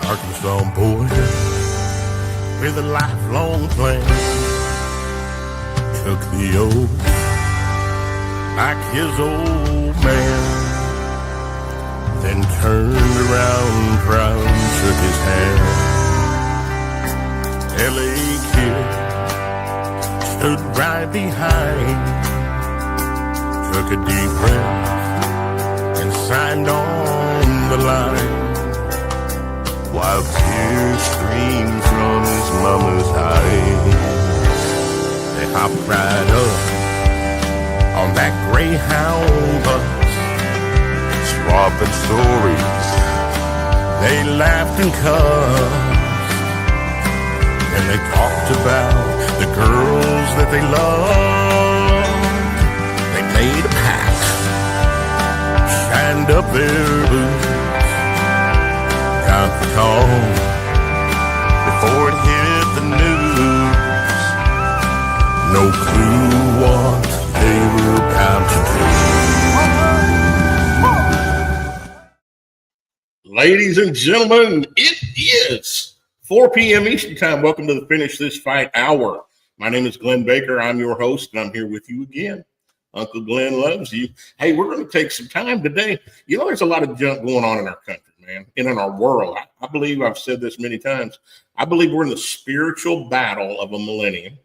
Arkansas boy with a lifelong plan took the oath like his old man, then turned around proud and shook his hand. L.A. kid stood right behind, took a deep breath and signed on the line, while tears streamed from his mama's eyes. They hopped right up on that Greyhound bus, swapping stories. They laughed and cussed, and they talked about the girls that they loved. They made a pact, shined up their boots, got the call before it hit the news. No clue what they were about to do. Ladies and gentlemen, it is 4 p.m. Eastern Time. Welcome to the Finish This Fight Hour. My name is Glenn Baker. I'm your host, and I'm here with you again. Uncle Glenn loves you. Hey, we're going to take some time today. You know, there's a lot of junk going on in our country, man, and in our world. I believe, I've said this many times, I believe we're in the spiritual battle of a millennium,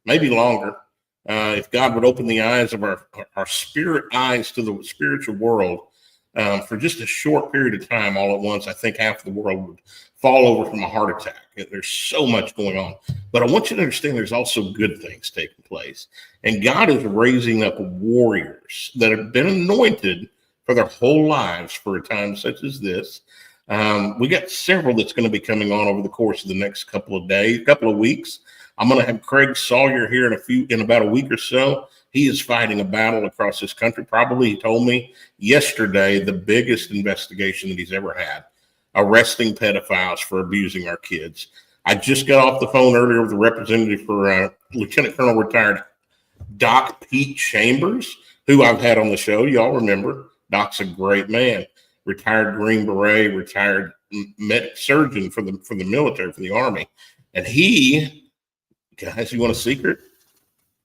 maybe longer. If God would open the eyes of our spirit eyes to the spiritual world for just a short period of time all at once, I think half the world would fall over from a heart attack. There's so much going on. But I want you to understand there's also good things taking place. And God is raising up warriors that have been anointed for their whole lives for a time such as this. We got several that's going to be coming on over the course of the next couple of days, couple of weeks. I'm going to have Craig Sawyer here in about a week or so. He is fighting a battle across this country. Probably, he told me yesterday, the biggest investigation that he's ever had, arresting pedophiles for abusing our kids. I just got off the phone earlier with the representative for Lieutenant Colonel retired Doc Pete Chambers, who I've had on the show. Y'all remember. Doc's a great man. Retired Green Beret, retired medic surgeon for the military, for the Army. And he, guys, you want a secret?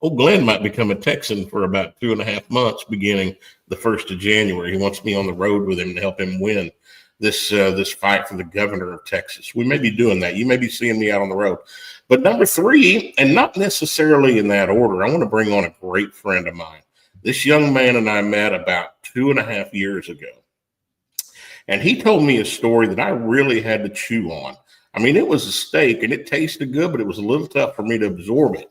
Old Glenn might become a Texan for about 2.5 months, beginning the 1st of January. He wants me on the road with him to help him win this fight for the governor of Texas. We may be doing that. You may be seeing me out on the road. But number 3, and not necessarily in that order, I want to bring on a great friend of mine. This young man and I met about 2.5 years ago. And he told me a story that I really had to chew on. I mean, it was a steak and it tasted good, but it was a little tough for me to absorb it,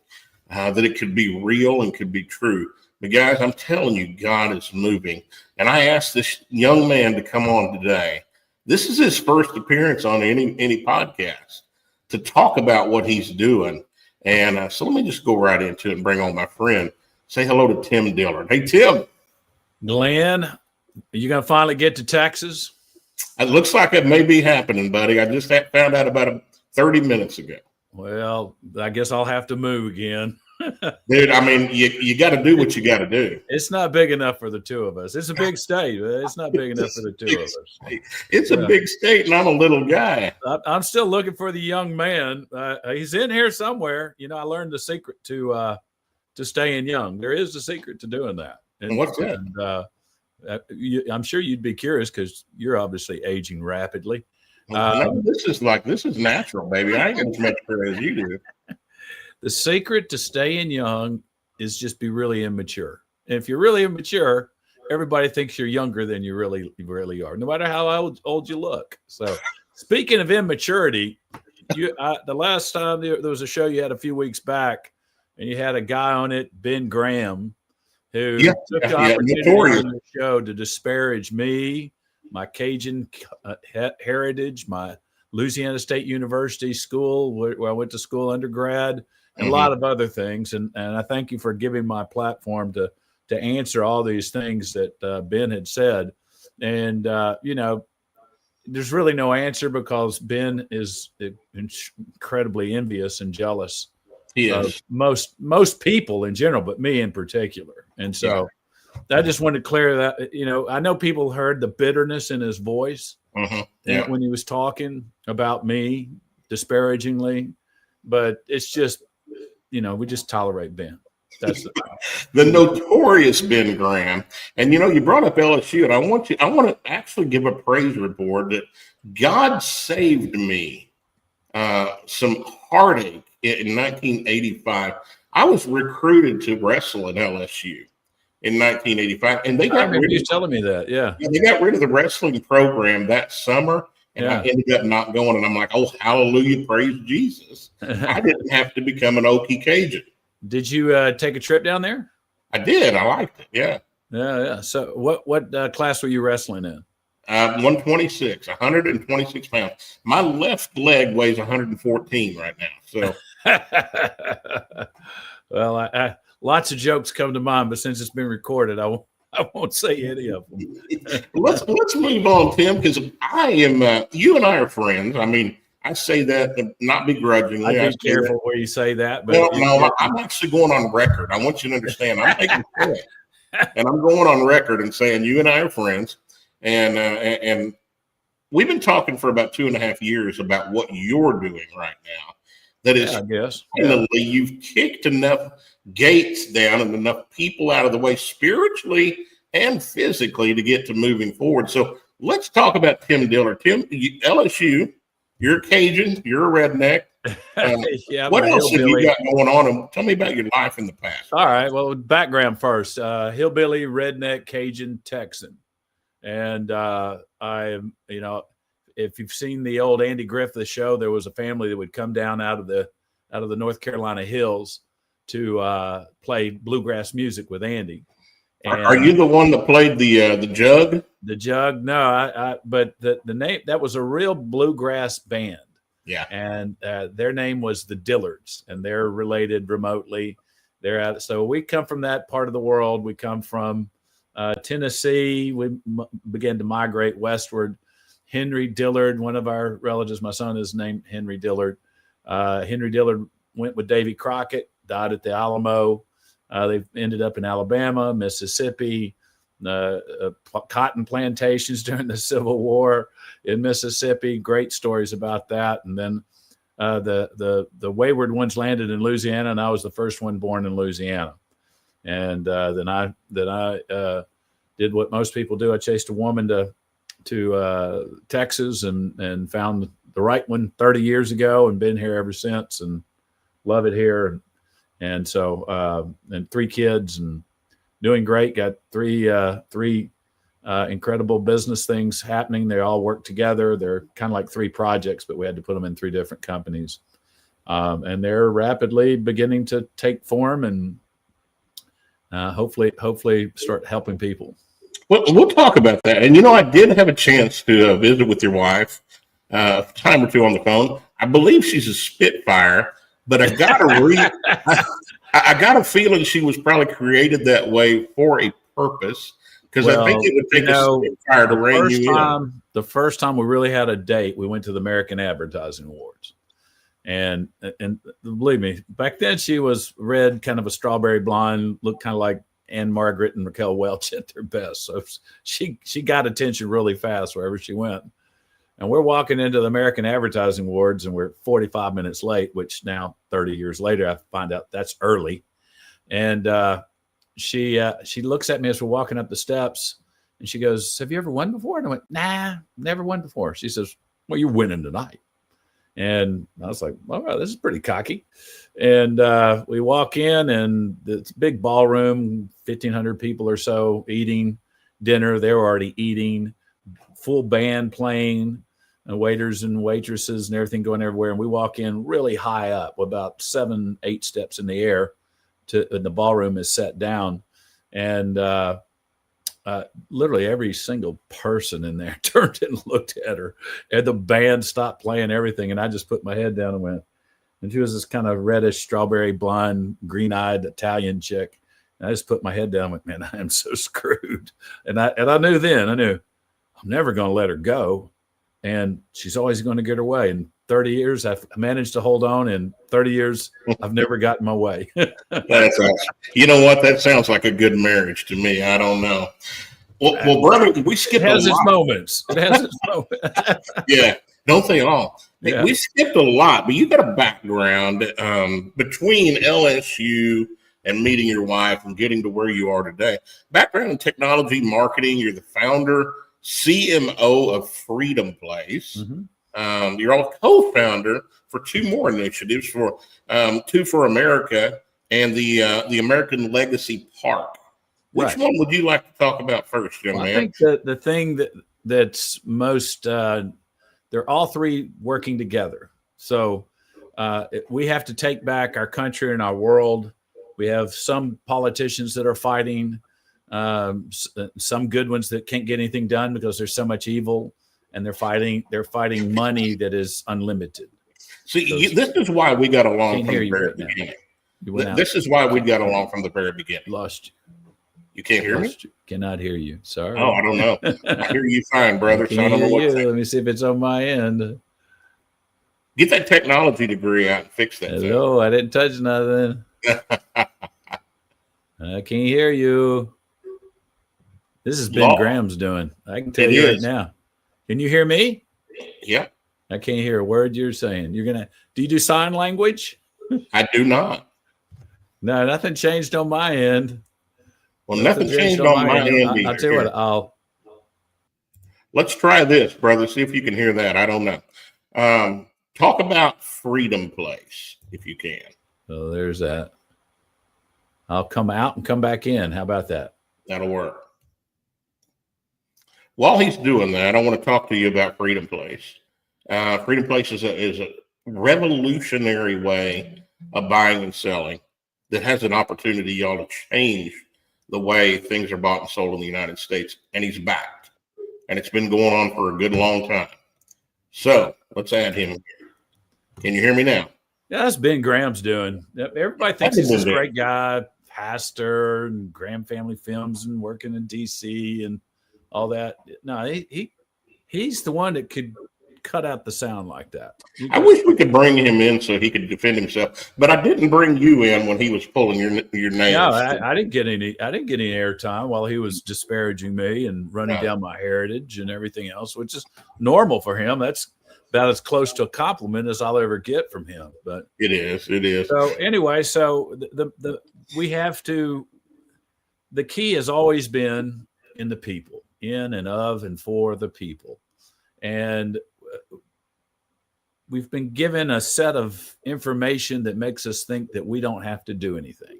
that it could be real and could be true. But guys, I'm telling you, God is moving. And I asked this young man to come on today. This is his first appearance on any podcast to talk about what he's doing. And so let me just go right into it and bring on my friend. Say hello to Tim Dillard. Hey, Tim. Glenn, are you going to finally get to Texas? It looks like it may be happening, buddy. I just found out about 30 minutes ago. Well, I guess I'll have to move again. Dude, I mean, you got to do what you got to do. It's not big enough for the two of us. It's a big state, but it's not big enough for the two of us. It's a big state, and I'm a little guy. I'm still looking for the young man. He's in here somewhere. You know, I learned the secret to staying young. There is a secret to doing that. And what's that? I'm sure you'd be curious because you're obviously aging rapidly. No, this is natural, baby. I ain't as much hair as you do. The secret to staying young is just be really immature. And if you're really immature, everybody thinks you're younger than you really are, no matter how old you look. So speaking of immaturity, the last time there was a show you had a few weeks back, and you had a guy on it, Ben Graham, who took the opportunity on the show to disparage me, my Cajun heritage, my Louisiana State University school, where I went to school undergrad, and a lot of other things. And I thank you for giving my platform to answer all these things that Ben had said. And, you know, there's really no answer because Ben is incredibly envious and jealous of most people in general, but me in particular. And so I just wanted to clear that. You know, I know people heard the bitterness in his voice. Yeah. when he was talking about me disparagingly, but it's just, we just tolerate Ben. That's the notorious Ben Graham. And you brought up LSU, and I want to actually give a praise report that God saved me some heartache in 1985. I was recruited to wrestle at LSU in 1985, and they got rid you of telling me that. Yeah, they got rid of the wrestling program that summer. And yeah. I ended up not going, and I'm like, oh, hallelujah, praise Jesus. I didn't have to become an Okie Cajun. Did you take a trip down there? I did. I liked it. Yeah. Yeah. So what class were you wrestling in? 126 pounds. My left leg weighs 114 right now. So, well, lots of jokes come to mind, but since it's been recorded, I won't say any of them. let's move on, Tim, because I am. You and I are friends. I mean, I say that not begrudgingly. I'd be careful where you say that. But well, no, I'm actually going on record. I want you to understand. I'm taking credit, and I'm going on record and saying you and I are friends, and we've been talking for about 2.5 years about what you're doing right now. That is, I guess, finally, you've kicked enough gates down and enough people out of the way spiritually and physically to get to moving forward. So let's talk about Tim Dillard. Tim, LSU, you're a Cajun, you're a redneck. Yeah, what else have you got going on? And tell me about your life in the past. All right. Well, background first. Hillbilly, redneck, Cajun, Texan. And I am, if you've seen the old Andy Griffith show, there was a family that would come down out of the North Carolina hills to play bluegrass music with Andy. And are you the one that played the jug? The jug? No, but the name, that was a real bluegrass band. Yeah. And their name was the Dillards, and they're related remotely. So we come from that part of the world. We come from Tennessee. We began to migrate westward. Henry Dillard, one of our relatives, my son is named Henry Dillard. Henry Dillard went with Davy Crockett, died at the Alamo. They ended up in Alabama, Mississippi, cotton plantations during the Civil War in Mississippi. Great stories about that. And then the wayward ones landed in Louisiana, and I was the first one born in Louisiana. And then I did what most people do. I chased a woman to Texas and found the right one 30 years ago, and been here ever since, and love it here. And so, and 3 kids and doing great. Got three incredible business things happening. They all work together. They're kind of like 3 projects, but we had to put them in 3 different companies. And they're rapidly beginning to take form and hopefully start helping people. Well, we'll talk about that. And, I did have a chance to visit with your wife a time or 2 on the phone. I believe she's a Spitfire, but I got I got a feeling she was probably created that way for a purpose, because I think it would take a Spitfire to rein you in. The first time we really had a date, we went to the American Advertising Awards. And believe me, back then she was red, kind of a strawberry blonde, looked kind of like Anne Margaret and Raquel Welch at their best. So she got attention really fast wherever she went. And we're walking into the American Advertising Awards, and we're 45 minutes late, which now 30 years later, I find out that's early. And she looks at me as we're walking up the steps, and she goes, "Have you ever won before?" And I went, "Nah, never won before." She says, "Well, you're winning tonight." And I was like, "All right, this is pretty cocky." And we walk in, and it's a big ballroom, 1,500 people or so eating dinner. They were already eating, full band playing, and waiters and waitresses and everything going everywhere. And we walk in really high up, about 7-8 steps in the air, and the ballroom is set down. And literally every single person in there turned and looked at her, and the band stopped playing everything. And I just put my head down and went, and she was this kind of reddish, strawberry blonde, green-eyed Italian chick. And I just put my head down and went, man, I am so screwed. And I knew then, I'm never going to let her go. And she's always going to get her way. In 30 years, I've managed to hold on. In 30 years, I've never gotten my way. That's awesome. You know what? That sounds like a good marriage to me. I don't know. Well, brother, we It skipped a has its lot. moments. It has its moments. Yeah, don't they all? Yeah. We skipped a lot, but you got a background between LSU and meeting your wife and getting to where you are today. Background in technology marketing. You're the founder, CMO of Freedom Place. Mm-hmm. You're all co-founder for two more initiatives, for Two for America and the American Legacy Park. Which Right. one would you like to talk about first, young man? I think the thing that's most they're all three working together. So we have to take back our country and our world. We have some politicians that are fighting, some good ones that can't get anything done because there's so much evil, and they're fighting money that is unlimited. See, this is why we got along Can't from hear the you very right now. beginning. This is why we got along from the very beginning. Lost you. You can't hear me? You. Cannot hear you. Sorry. Oh, I don't know. I hear you fine, brother. I So I don't know what to say. Let me see if it's on my end. Get that technology degree out and fix that. Hello, I didn't touch nothing. I can't hear you. This is Ben Graham's doing. I can tell you right now. Can you hear me? Yeah. I can't hear a word you're saying. Do you do sign language? I do not. No, nothing changed on my end. Well, nothing changed on my end. I'll tell you what, let's try this, brother. See if you can hear that. I don't know. Talk about Freedom Place, if you can. Oh, there's that. I'll come out and come back in. How about that? That'll work. While he's doing that, I want to talk to you about Freedom Place. Freedom Place is a revolutionary way of buying and selling that has an opportunity, y'all, to change the way things are bought and sold in the United States. And he's backed. And it's been going on for a good long time. So let's add him here. Can you hear me now? Yeah, that's Ben Graham's doing. Everybody thinks he's this great guy, pastor, and Graham Family Films, and working in DC and all that. No, he's the one that could cut out the sound like that. I wish we could bring him in so he could defend himself, but I didn't bring you in when he was pulling your nails. No, I didn't get any airtime while he was disparaging me and running down my heritage and everything else, which is normal for him. That's about as close to a compliment as I'll ever get from him. But it is. So anyway, we have to. The key has always been in the people, in and of and for the people, and we've been given a set of information that makes us think that we don't have to do anything.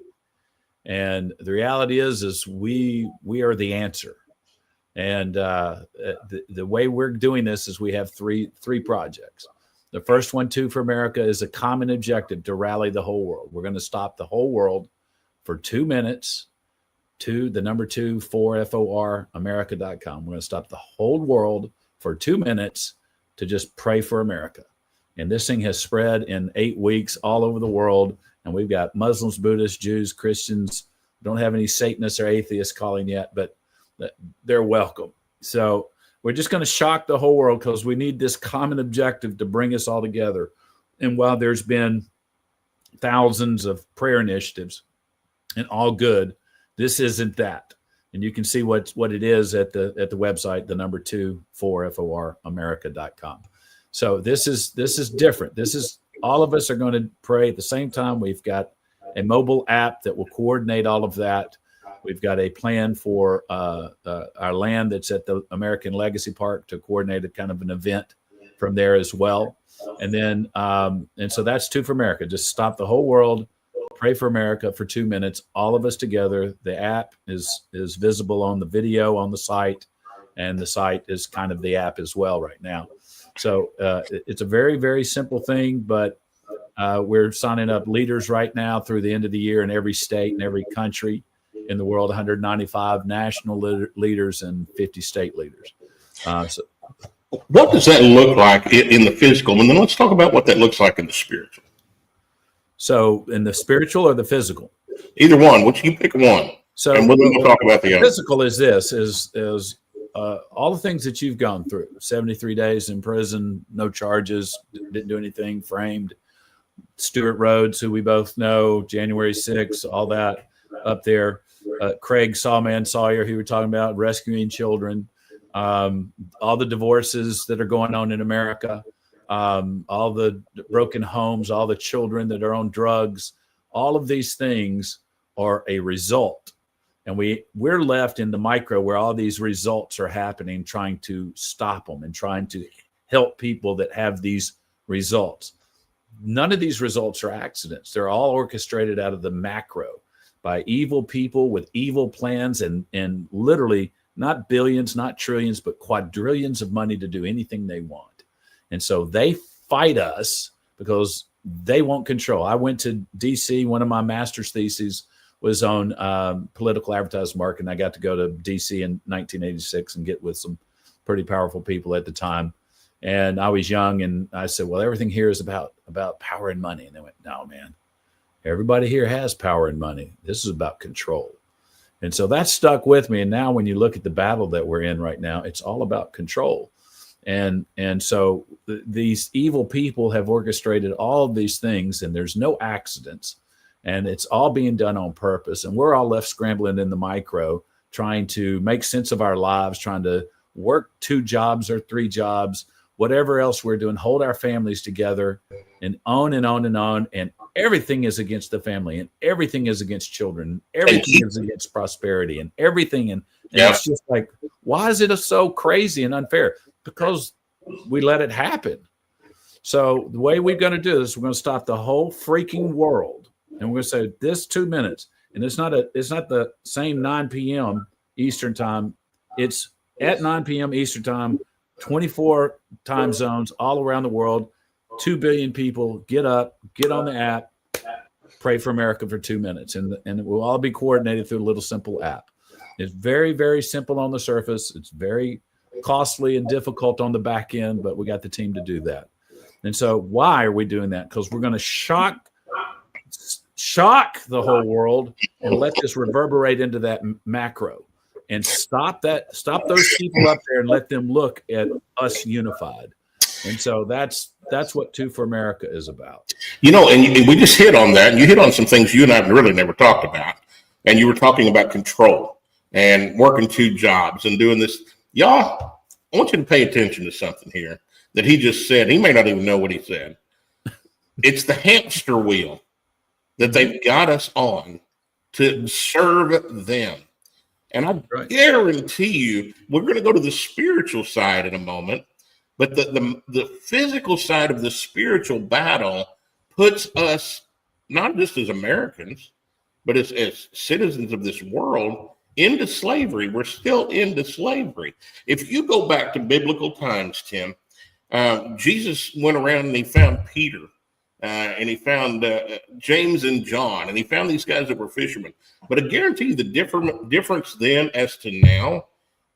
And the reality is we are the answer. And the way we're doing this is we have three projects. The first one, Two for America, is a common objective to rally the whole world. We're going to stop the whole world for 2 minutes. The number 2, 4, FOR, America.com. We're going to stop the whole world for 2 minutes to just pray for America. And this thing has spread in 8 weeks all over the world. And we've got Muslims, Buddhists, Jews, Christians. Don't have any Satanists or atheists calling yet, but they're welcome. So we're just going to shock the whole world because we need this common objective to bring us all together. And while there's been thousands of prayer initiatives and all good, this isn't that. And you can see what it is at the website, the number 2, 4, FOR, America.com. So this is different. This is all of us are going to pray at the same time. We've got a mobile app that will coordinate all of that. We've got a plan for our land that's at the American Legacy Park to coordinate a kind of an event from there as well. And then and so that's Two for America. Just stop the whole world, pray for America for 2 minutes, all of us together. The app is visible on the video on the site, and the site is kind of the app as well right now. So it's a very, very simple thing, but we're signing up leaders right now through the end of the year in every state and every country in the world, 195 national leaders and 50 state leaders. So what does that look like in the physical? And then let's talk about what that looks like in the spiritual. So in the spiritual or the physical? Either one. Which you pick one. So and we'll talk about the other. Physical is this, is all the things that you've gone through. 73 days in prison, no charges, didn't do anything, framed. Stuart Rhodes, who we both know, January 6th, all that up there. Craig Sawman Sawyer, who we were talking about, rescuing children, all the divorces that are going on in America, all the broken homes, all the children that are on drugs, all of these things are a result. And we're left in the micro where all these results are happening, trying to stop them and trying to help people that have these results. None of these results are accidents. They're all orchestrated out of the macro by evil people with evil plans and literally not billions, not trillions, but quadrillions of money to do anything they want. And so they fight us because they want control. I went to DC. One of my master's theses was on political advertising marketing. I got to go to DC in 1986 and get with some pretty powerful people at the time. And I was young, and I said, well, everything here is about power and money. And they went, no, man, everybody here has power and money. This is about control. And so that stuck with me. And now when you look at the battle that we're in right now, it's all about control. And so these evil people have orchestrated all of these things, and there's no accidents. And it's all being done on purpose. And we're all left scrambling in the micro, trying to make sense of our lives, trying to work 2 jobs or 3 jobs, whatever else we're doing, hold our families together, and on and on and on. And everything is against the family, and everything is against children. Everything is against prosperity, and everything. And it's just like, why is it so crazy and unfair? Because we let it happen. So the way we're going to do this, we're going to stop the whole freaking world. And we're going to say this 2 minutes. And it's not the same 9 p.m. Eastern time. It's at 9 p.m. Eastern time, 24 time zones all around the world. 2 billion people get up, get on the app, pray for America for 2 minutes. And it will all be coordinated through a little simple app. It's very, very simple on the surface. It's very costly and difficult on the back end, but we got the team to do that. And so why are we doing that? Because we're going to shock the whole world and let this reverberate into that macro and stop those people up there and let them look at us unified. And so that's what 2 for America is about. And we just hit on that, and you hit on some things you and I have really never talked about. And you were talking about control and working 2 jobs and doing this. Y'all, I want you to pay attention to something here that he just said. He may not even know what he said. It's the hamster wheel that they've got us on to serve them. And I guarantee you, we're going to go to the spiritual side in a moment, but the physical side of the spiritual battle puts us, not just as Americans, but as citizens of this world, into slavery. We're still into slavery. If you go back to biblical times, Tim, Jesus went around and he found Peter. And he found James and John, and he found these guys that were fishermen. But I guarantee you the difference then as to now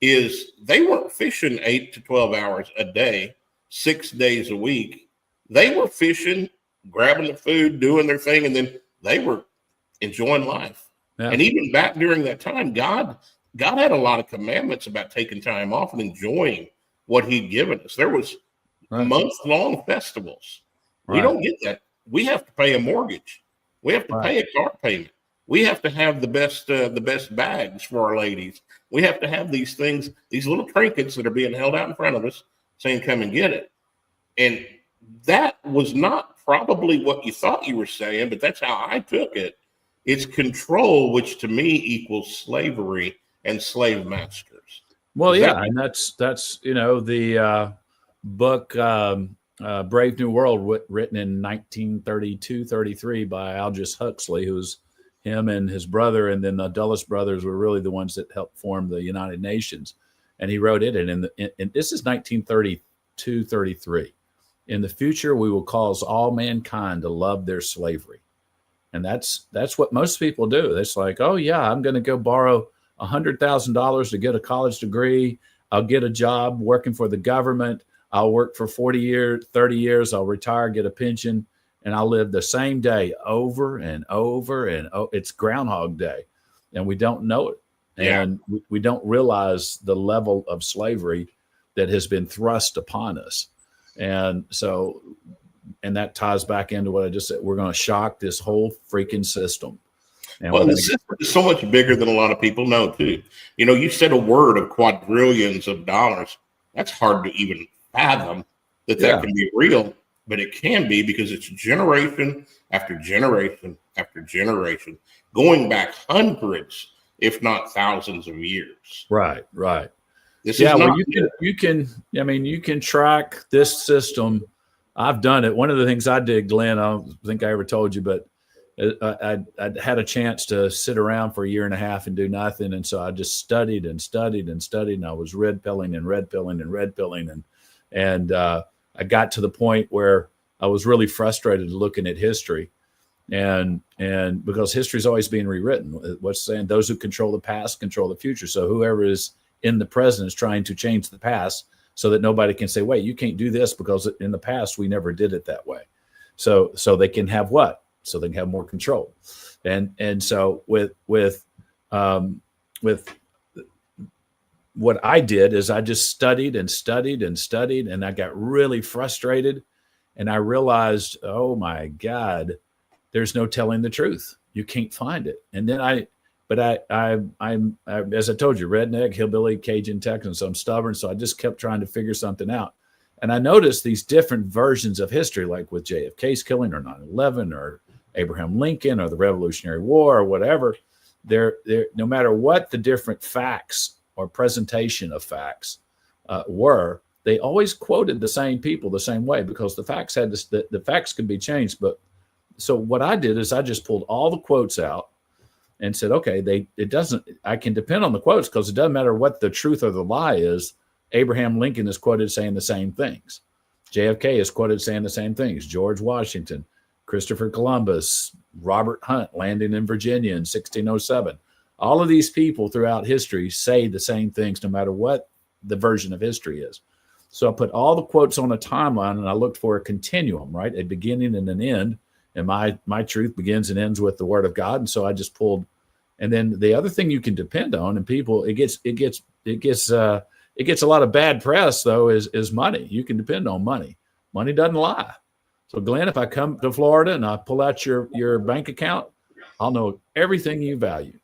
is they weren't fishing 8 to 12 hours a day, 6 days a week. They were fishing, grabbing the food, doing their thing, and then they were enjoying life. Yeah. And even back during that time, God had a lot of commandments about taking time off and enjoying what he'd given us. There was month-long festivals. We don't get that. We have to pay a mortgage. We have to pay a car payment. We have to have the best bags for our ladies. We have to have these things, these little trinkets that are being held out in front of us saying, come and get it. And that was not probably what you thought you were saying, but that's how I took it. It's control, which to me equals slavery and slave masters. Well, and that's the book Brave New World, written in 1932-33 by Aldous Huxley, who's him and his brother, and then the Dulles brothers were really the ones that helped form the United Nations. And he wrote it, and this is 1932-33. In the future, we will cause all mankind to love their slavery. And that's what most people do. It's like, oh, yeah, I'm going to go borrow $100,000 to get a college degree. I'll get a job working for the government. I'll work for 40 years, 30 years. I'll retire, get a pension, and I'll live the same day over and over. And it's Groundhog Day, and we don't know it. Yeah. And we don't realize the level of slavery that has been thrust upon us. And so, and that ties back into what I just said. We're going to shock this whole freaking system. And Well, the system is so much bigger than a lot of people know, too. You know, you said a word of quadrillions of dollars. That's hard to even fathom that can be real, but it can be because it's generation after generation after generation, going back hundreds, if not thousands of years. Right. This is not. Well, you can track this system. I've done it. One of the things I did, Glenn, I don't think I ever told you, but I had a chance to sit around for a year and a half and do nothing. And so I just studied and studied and studied. And I was red pilling. And I got to the point where I was really frustrated looking at history. And because history is always being rewritten, what's saying those who control the past control the future. So whoever is in the present is trying to change the past so that nobody can say, wait, you can't do this because in the past we never did it that way. So they can have what? So they can have more control. And so with what I did is I just studied and studied and studied, and I got really frustrated, and I realized, oh my God, there's no telling the truth. You can't find it. And then I'm as I told you, redneck, hillbilly, Cajun, Texan. So I'm stubborn. So I just kept trying to figure something out. And I noticed these different versions of history, like with JFK's killing or 9/11 or Abraham Lincoln or the Revolutionary War or whatever. They're no matter what the different facts or presentation of facts were, they always quoted the same people the same way because the facts had this, the facts could be changed. But so what I did is I just pulled all the quotes out and said, okay, I can depend on the quotes because it doesn't matter what the truth or the lie is. Abraham Lincoln is quoted saying the same things. JFK is quoted saying the same things. George Washington, Christopher Columbus, Robert Hunt landing in Virginia in 1607. All of these people throughout history say the same things no matter what the version of history is. So I put all the quotes on a timeline and I looked for a continuum, right? A beginning and an end. And my truth begins and ends with the word of God. And so I just pulled. And then the other thing you can depend on, and people, it gets a lot of bad press though, is money. You can depend on money. Money doesn't lie. So Glenn, if I come to Florida and I pull out your bank account, I'll know everything you value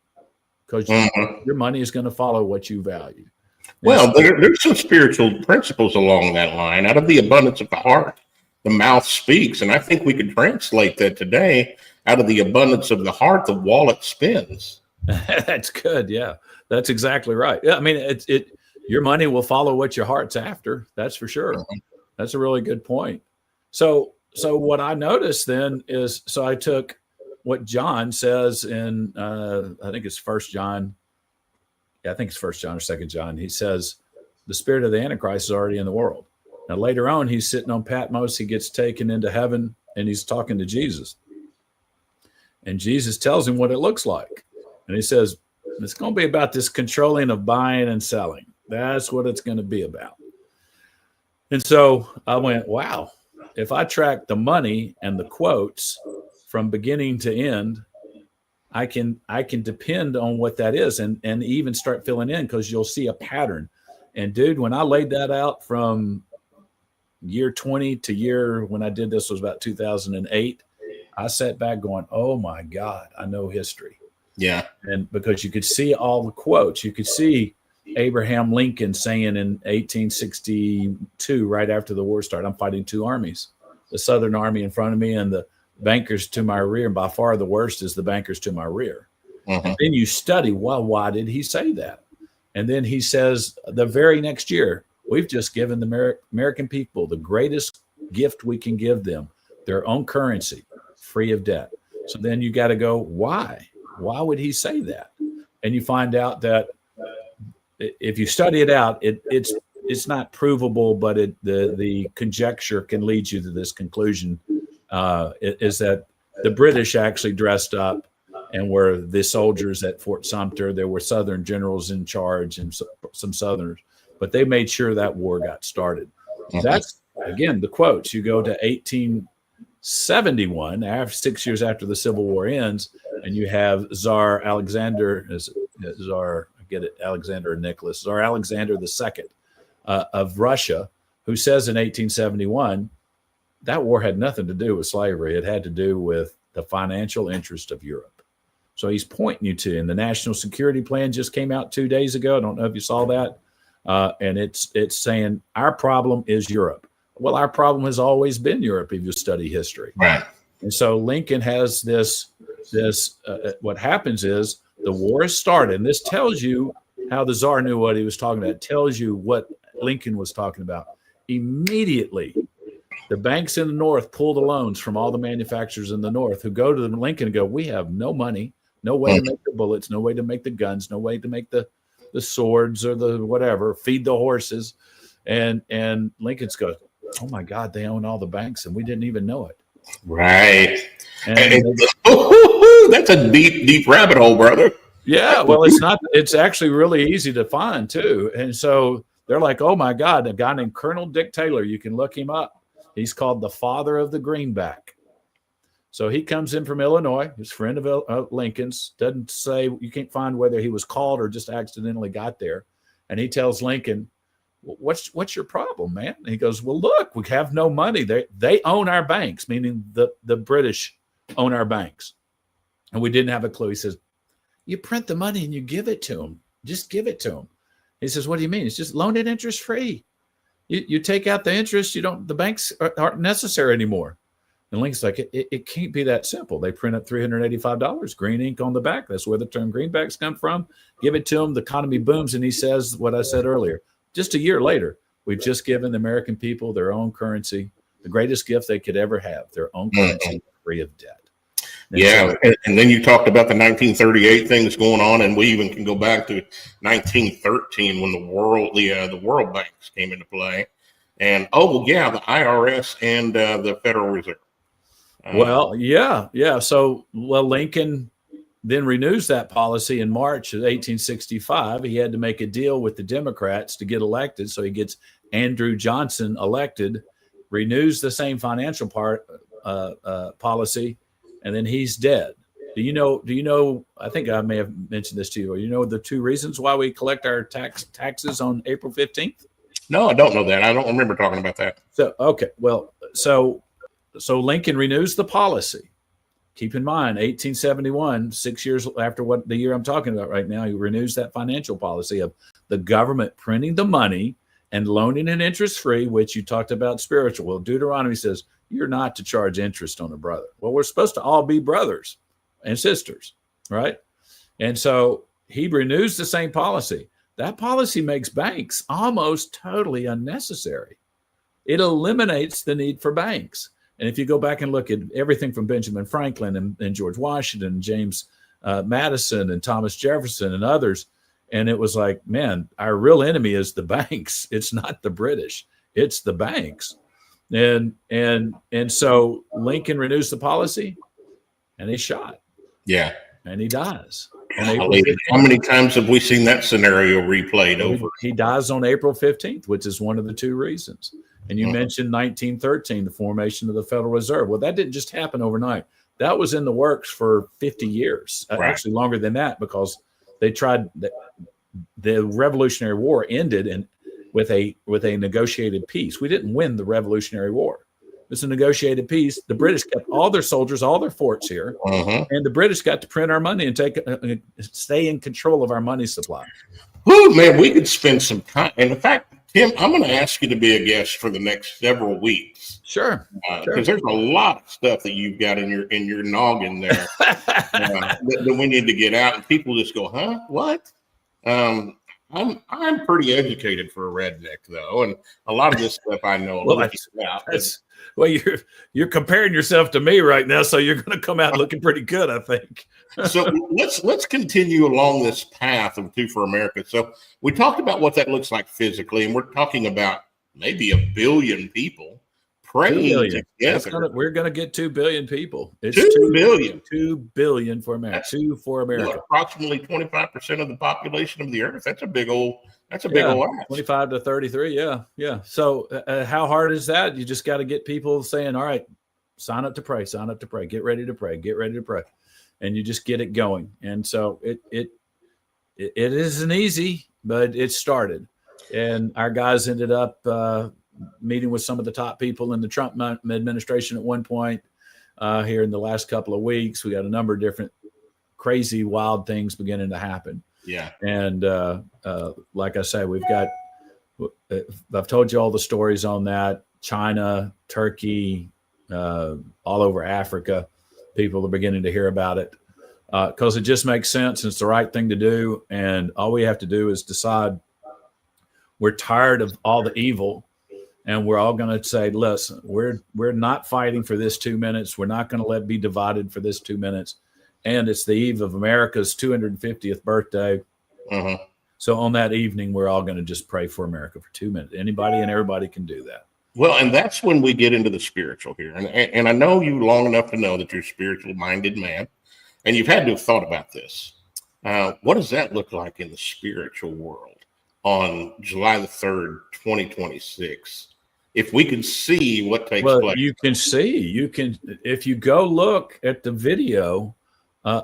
because your money is going to follow what you value. Well, there's some spiritual principles along that line. Out of the abundance of the heart, the mouth speaks. And I think we could translate that today. Out of the abundance of the heart, the wallet spins. That's good. Yeah, that's exactly right. Yeah, I mean, your money will follow what your heart's after. That's for sure. That's a really good point. So what I noticed then is, so I took what John says in, I think it's 1 John. Yeah, I think it's 1 John or 2 John. He says, the spirit of the Antichrist is already in the world. Now, later on, he's sitting on Patmos. He gets taken into heaven, and he's talking to Jesus. And Jesus tells him what it looks like. And he says, it's going to be about this controlling of buying and selling. That's what it's going to be about. And so I went, wow, if I track the money and the quotes from beginning to end, I can depend on what that is and even start filling in because you'll see a pattern. And dude, when I laid that out from year 20 to when I did this was about 2008, I sat back going, oh my God, I know history. Yeah. And because you could see all the quotes, you could see Abraham Lincoln saying in 1862, right after the war started, I'm fighting two armies, the Southern Army in front of me and the bankers to my rear. And by far the worst is the bankers to my rear. And then you study, well, why did he say that? And then he says the very next year, we've just given the American people the greatest gift we can give them, their own currency, free of debt. So then you got to go, why? Why would he say that? And you find out that if you study it out, it's not provable, but the conjecture can lead you to this conclusion, is that the British actually dressed up and were the soldiers at Fort Sumter. There were Southern generals in charge and some Southerners, but they made sure that war got started. That's, again, the quotes. You go to 1871, 6 years after the Civil War ends, and you have Tsar Alexander, Alexander Nicholas, Tsar Alexander II of Russia, who says in 1871, that war had nothing to do with slavery. It had to do with the financial interest of Europe. So he's pointing you to, and the National Security Plan just came out 2 days ago. I don't know if you saw that. And it's saying our problem is Europe. Well, our problem has always been Europe if you study history. Right. And so Lincoln has this what happens is the war is started. And this tells you how the Tsar knew what he was talking about. It tells you what Lincoln was talking about. Immediately, the banks in the North pull the loans from all the manufacturers in the North who go to Lincoln and go, we have no money, no way to make the bullets, no way to make the guns, no way to make the swords or the whatever, feed the horses. And Lincoln's goes, oh my God, they own all the banks and we didn't even know it. Right. And that's a deep rabbit hole, brother. Yeah, well, it's actually really easy to find too. And so they're like, oh my God, a guy named Colonel Dick Taylor, you can look him up. He's called the father of the greenback. So he comes in from Illinois, his friend of Lincoln's, doesn't say, you can't find whether he was called or just accidentally got there. And he tells Lincoln, what's your problem, man? And he goes, well, look, we have no money. They own our banks, meaning the British own our banks. And we didn't have a clue. He says, you print the money and you give it to them. Just give it to them. He says, what do you mean? It's just loan it interest free. You take out the interest. The banks aren't necessary anymore. And Lincoln's like, it can't be that simple. They print up $385, green ink on the back. That's where the term greenbacks come from. Give it to them. The economy booms. And he says what I said earlier. Just a year later, we've just given the American people their own currency, the greatest gift they could ever have, their own currency, free of debt. And then you talked about the 1938 things going on, and we even can go back to 1913 when the World Banks came into play, and the IRS and the Federal Reserve. So Lincoln then renews that policy in March of 1865. He had to make a deal with the Democrats to get elected, so he gets Andrew Johnson elected, renews the same financial policy. And then he's dead. Do you know, I think I may have mentioned this to you. You know the two reasons why we collect our taxes on April 15th? No, I don't know that. I don't remember talking about that. So, okay. Well, so Lincoln renews the policy. Keep in mind, 1871, 6 years after the year I'm talking about right now, he renews that financial policy of the government printing the money and loaning it interest free, which you talked about spiritual. Well, Deuteronomy says, you're not to charge interest on a brother. Well, we're supposed to all be brothers and sisters, right? And so he renews the same policy. That policy makes banks almost totally unnecessary. It eliminates the need for banks. And if you go back and look at everything from Benjamin Franklin and George Washington, and James Madison and Thomas Jefferson and others, and it was like, man, our real enemy is the banks. It's not the British. It's the banks. And so Lincoln renews the policy, and he's shot. Yeah, and he dies. How many times have we seen that scenario replayed over? He dies on April 15th, which is one of the two reasons. And you mentioned 1913, the formation of the Federal Reserve. Well, that didn't just happen overnight. That was in the works for 50 years, actually longer than that, because they tried. The Revolutionary War ended with a negotiated peace. We didn't win the Revolutionary War. It's a negotiated peace. The British kept all their soldiers, all their forts here, and the British got to print our money and stay in control of our money supply. Oh man, we could spend some time. And in fact, Tim, I'm going to ask you to be a guest for the next several weeks. Sure. Because there's a lot of stuff that you've got in your noggin there that we need to get out, and people just go, "Huh? What?" I'm pretty educated for a redneck though, and a lot of this stuff I know. Well, you're comparing yourself to me right now, so you're going to come out looking pretty good, I think. So let's continue along this path of Two for America. So we talked about what that looks like physically, and we're talking about maybe 1 billion people praying together. We're going to get 2 billion people. It's 2 billion. 2 billion for America. Two for America. Approximately 25% of the population of the earth. That's a big old ask. 25 to 33. Yeah. So how hard is that? You just got to get people saying, all right, sign up to pray, get ready to pray. And you just get it going. And so it isn't easy, but it started. And our guys ended up meeting with some of the top people in the Trump administration at one point here in the last couple of weeks. We got a number of different crazy, wild things beginning to happen. Yeah. And like I say, I've told you all the stories on that. China, Turkey, all over Africa, people are beginning to hear about it because it just makes sense and it's the right thing to do. And all we have to do is decide we're tired of all the evil. And we're all going to say, listen, we're not fighting for this 2 minutes. We're not going to let be divided for this 2 minutes. And it's the eve of America's 250th birthday. Uh-huh. So on that evening, we're all going to just pray for America for 2 minutes. Anybody and everybody can do that. Well, and that's when we get into the spiritual here. And I know you long enough to know that you're a spiritual-minded man, and you've had to have thought about this. What does that look like in the spiritual world on July the 3rd, 2026? If we can see what takes place. You can see, if you go look at the video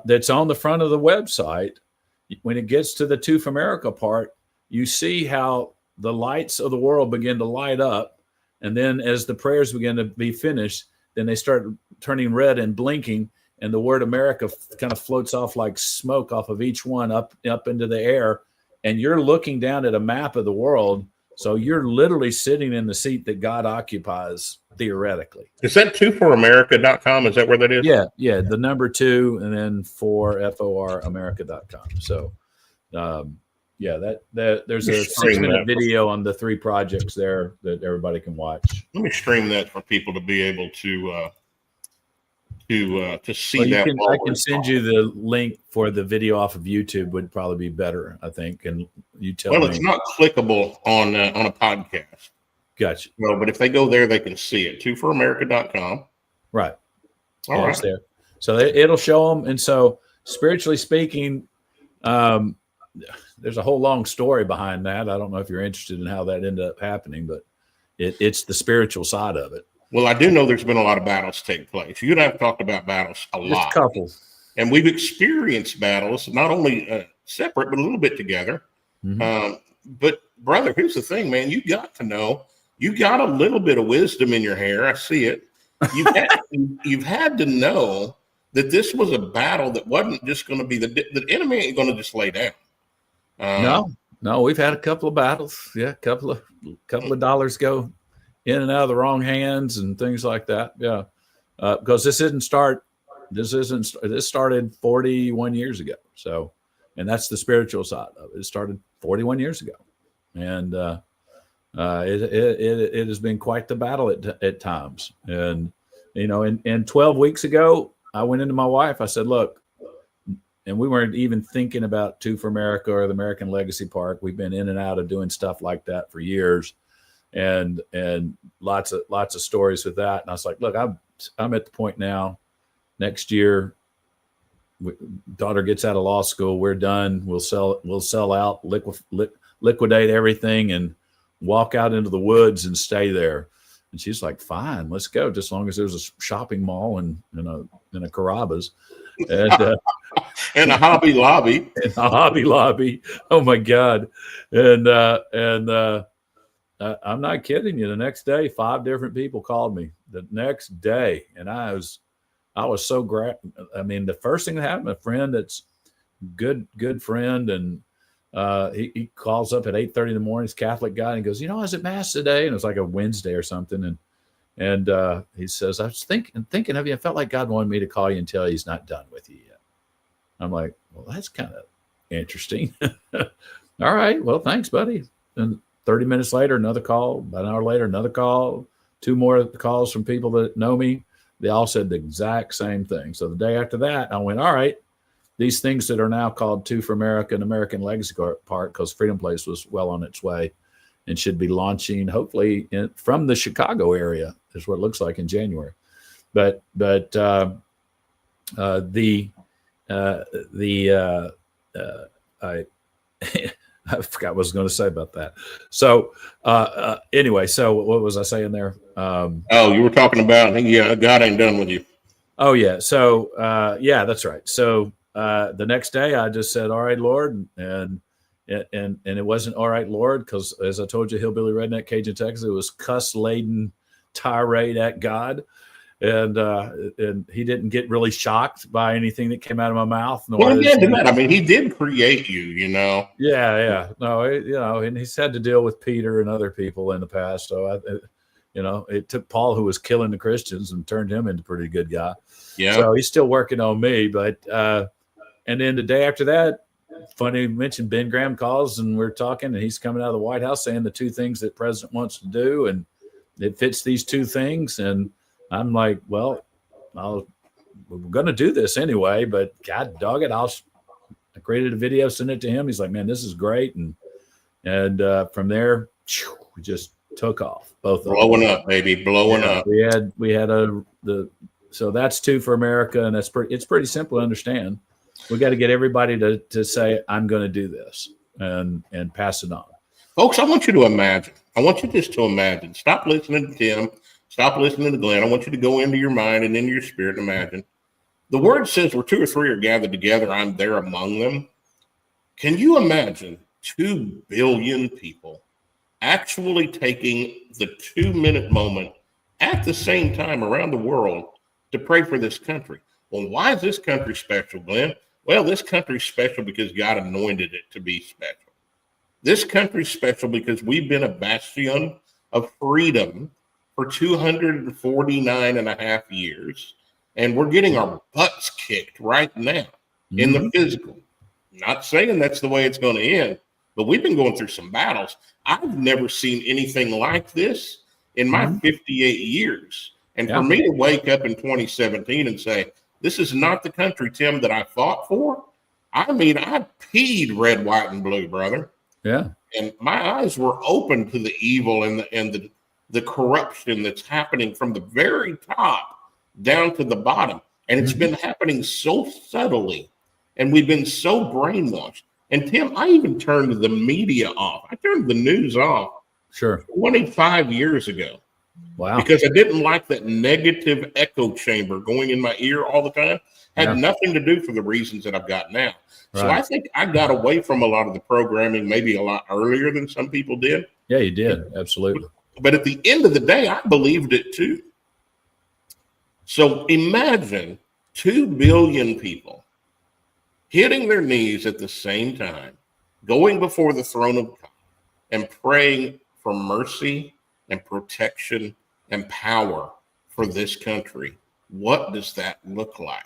that's on the front of the website, when it gets to the Two for America part, you see how the lights of the world begin to light up. And then as the prayers begin to be finished, then they start turning red and blinking. And the word America kind of floats off like smoke off of each one up into the air. And you're looking down at a map of the world. So you're literally sitting in the seat that God occupies, theoretically. Is that 2foramerica.com? Is that where that is? Yeah. The number 2 and then 4foramerica.com. So, there's a 6-minute video on the 3 projects there that everybody can watch. Let me stream that for people to be able to see that. I can send you the link for the video off of YouTube. Would probably be better, I think. And you tell me. Well, it's not clickable on a podcast. Gotcha. Well, but if they go there, they can see it. 2foramerica.com. Right. All right. It's there. So it'll show them. And so, spiritually speaking, there's a whole long story behind that. I don't know if you're interested in how that ended up happening, but it's the spiritual side of it. Well, I do know there's been a lot of battles take place. You and I have talked about battles a lot. Just a couple. And we've experienced battles, not only separate, but a little bit together. Mm-hmm. But, brother, here's the thing, man. You got to know. You got a little bit of wisdom in your hair. I see it. You've had to know that this was a battle that wasn't just going to be the enemy ain't going to just lay down. No, we've had a couple of battles. Yeah, a couple of dollars go in and out of the wrong hands and things like that. Yeah, because this started 41 years ago. So, and that's the spiritual side of it. It started 41 years ago, and it has been quite the battle at times. And and 12 weeks ago, I went into my wife. I said, "Look." And we weren't even thinking about 2 for America or the American Legacy Park. We've been in and out of doing stuff like that for years, and lots of stories with that. And I was like, look, I'm at the point now. Next year, daughter gets out of law school. We're done. We'll sell out, liquidate everything, and walk out into the woods and stay there. And she's like, fine, let's go. Just as long as there's a shopping mall and a Carrabba's. And a Hobby Lobby. Oh my God. And I'm not kidding you. The next day, 5 different people called me the next day. And I was so I mean, the first thing that happened, a friend that's good friend. And he calls up at 8:30 in the morning. He's a Catholic guy. And he goes, I was at Mass today. And it was like a Wednesday or something. And he says, I was thinking of you. I felt like God wanted me to call you and tell you he's not done with you yet. I'm like, well, that's kind of interesting. All right. Well, thanks, buddy. And 30 minutes later, another call. About an hour later, another call. 2 more calls from people that know me. They all said the exact same thing. So the day after that, I went, all right, these things that are now called 2 for America and American Legacy Park, because Freedom Place was well on its way and should be launching hopefully from the Chicago area is what it looks like in January. But I forgot what I was going to say about that. So anyway, so what was I saying there? You were talking about, God ain't done with you. Oh yeah. So that's right. So the next day I just said, all right, Lord. And it wasn't all right, Lord, because as I told you, Hillbilly Redneck Cajun Texas, it was cuss laden tirade at God. and he didn't get really shocked by anything that came out of my mouth. Well, yeah, I mean, he did create you, you know. Yeah. No, and he's had to deal with Peter and other people in the past. So it took Paul, who was killing the Christians, and turned him into a pretty good guy. Yeah. So he's still working on me. But and then the day after that, funny you mentioned, Ben Graham calls and we're talking, and he's coming out of the White House saying the two things that president wants to do, and it fits these two things. And I'm like, well, we're going to do this anyway, but God dog it, I created a video, sent it to him. He's like, man, this is great. And from there, we just took off. Both blowing up, baby, blowing up. We had so that's two for America, and it's pretty simple to understand. We got to get everybody to say, I'm going to do this and pass it on. Folks, I want you to imagine. I want you just to imagine. Stop listening to Tim. Stop listening to Glenn. I want you to go into your mind and into your spirit and imagine. The word says where two or three are gathered together, I'm there among them. Can you imagine 2 billion people actually taking the 2-minute moment at the same time around the world to pray for this country? Well, why is this country special, Glenn? Well, this country's special because God anointed it to be special. This country's special because we've been a bastion of freedom for 249 and a half years, and we're getting our butts kicked right now in the physical. Not saying that's the way it's going to end, but we've been going through some battles. I've never seen anything like this in my 58 years. And for me to wake up in 2017 and say, this is not the country, Tim, that I fought for. I mean, I peed red, white, and blue, brother. Yeah. And my eyes were open to the evil and the corruption that's happening from the very top down to the bottom. And it's been happening so subtly. And we've been so brainwashed. And Tim, I even turned the media off. I turned the news off. Sure. 25 years ago. Wow. Because I didn't like that negative echo chamber going in my ear all the time. Had nothing to do for the reasons that I've got now. Right. So I think I got away from a lot of the programming maybe a lot earlier than some people did. Yeah, you did. Absolutely. But at the end of the day, I believed it too. So imagine 2 billion people hitting their knees at the same time, going before the throne of God and praying for mercy and protection and power for this country. What does that look like?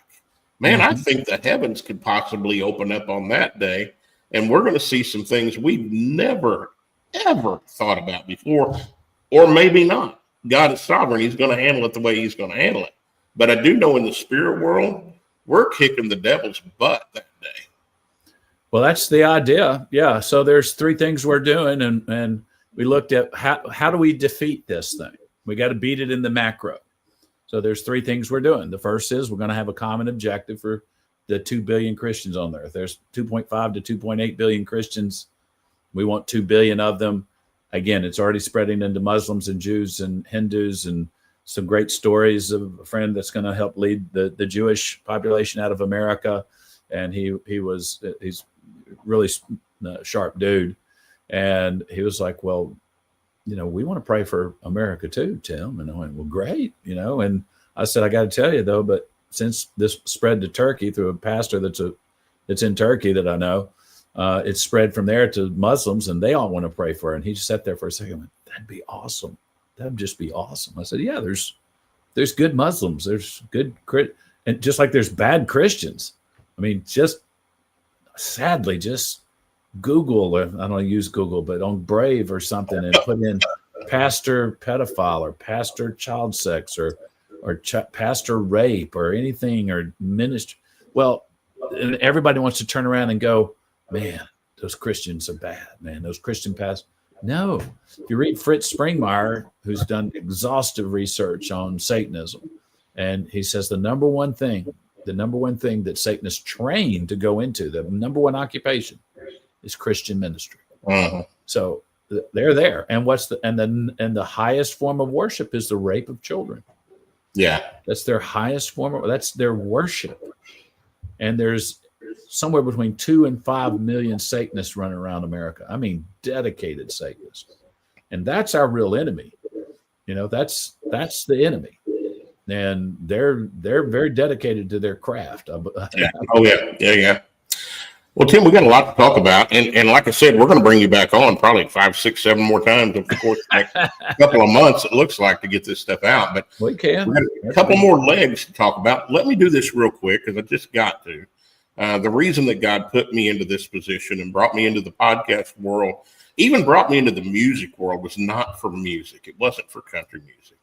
Man, I think the heavens could possibly open up on that day, and we're going to see some things we've never, ever thought about before, or maybe not. God is sovereign. He's going to handle it the way he's going to handle it. But I do know in the spirit world, we're kicking the devil's butt that day. Well, that's the idea. Yeah. So there's 3 things we're doing, and we looked at how do we defeat this thing? We got to beat it in the macro. So there's 3 things we're doing. The first is we're going to have a common objective for the 2 billion Christians on the earth. There's 2.5 to 2.8 billion Christians. We want 2 billion of them. Again, it's already spreading into Muslims and Jews and Hindus, and some great stories of a friend that's going to help lead the Jewish population out of America. And he's really sharp dude. And he was like, well, we want to pray for America too, Tim. And I went, well, great. And I said, I got to tell you though, but since this spread to Turkey through a pastor that's in Turkey that I know, it's spread from there to Muslims, and they all want to pray for her. And he just sat there for a second and went, that'd be awesome. That'd just be awesome. I said, yeah, there's good Muslims. There's good, and just like there's bad Christians. I mean, just sadly, just Google, or I don't use Google, but on Brave or something, and put in pastor pedophile or pastor child sex or pastor rape or anything, or ministry. Well, and everybody wants to turn around and go, man, those Christians are bad, man. Those Christian pastors. No, if you read Fritz Springmeier, who's done exhaustive research on Satanism, and he says the number one thing that Satan is trained to go into, the number one occupation, is Christian ministry. So they're there, and the highest form of worship is the rape of children. Yeah, that's their highest form that's their worship. And there's somewhere between 2 and 5 million Satanists running around America. I mean, dedicated Satanists. And that's our real enemy. That's the enemy. and they're very dedicated to their craft. Yeah. Oh yeah. Well, Tim, we got a lot to talk about, and like I said, we're going to bring you back on probably 5, 6, 7 more times over the course of the next couple of months. It looks like, to get this stuff out, but we can. We got a couple more legs to talk about. Let me do this real quick because I just got to. The reason that God put me into this position and brought me into the podcast world, even brought me into the music world, was not for music. It wasn't for country music.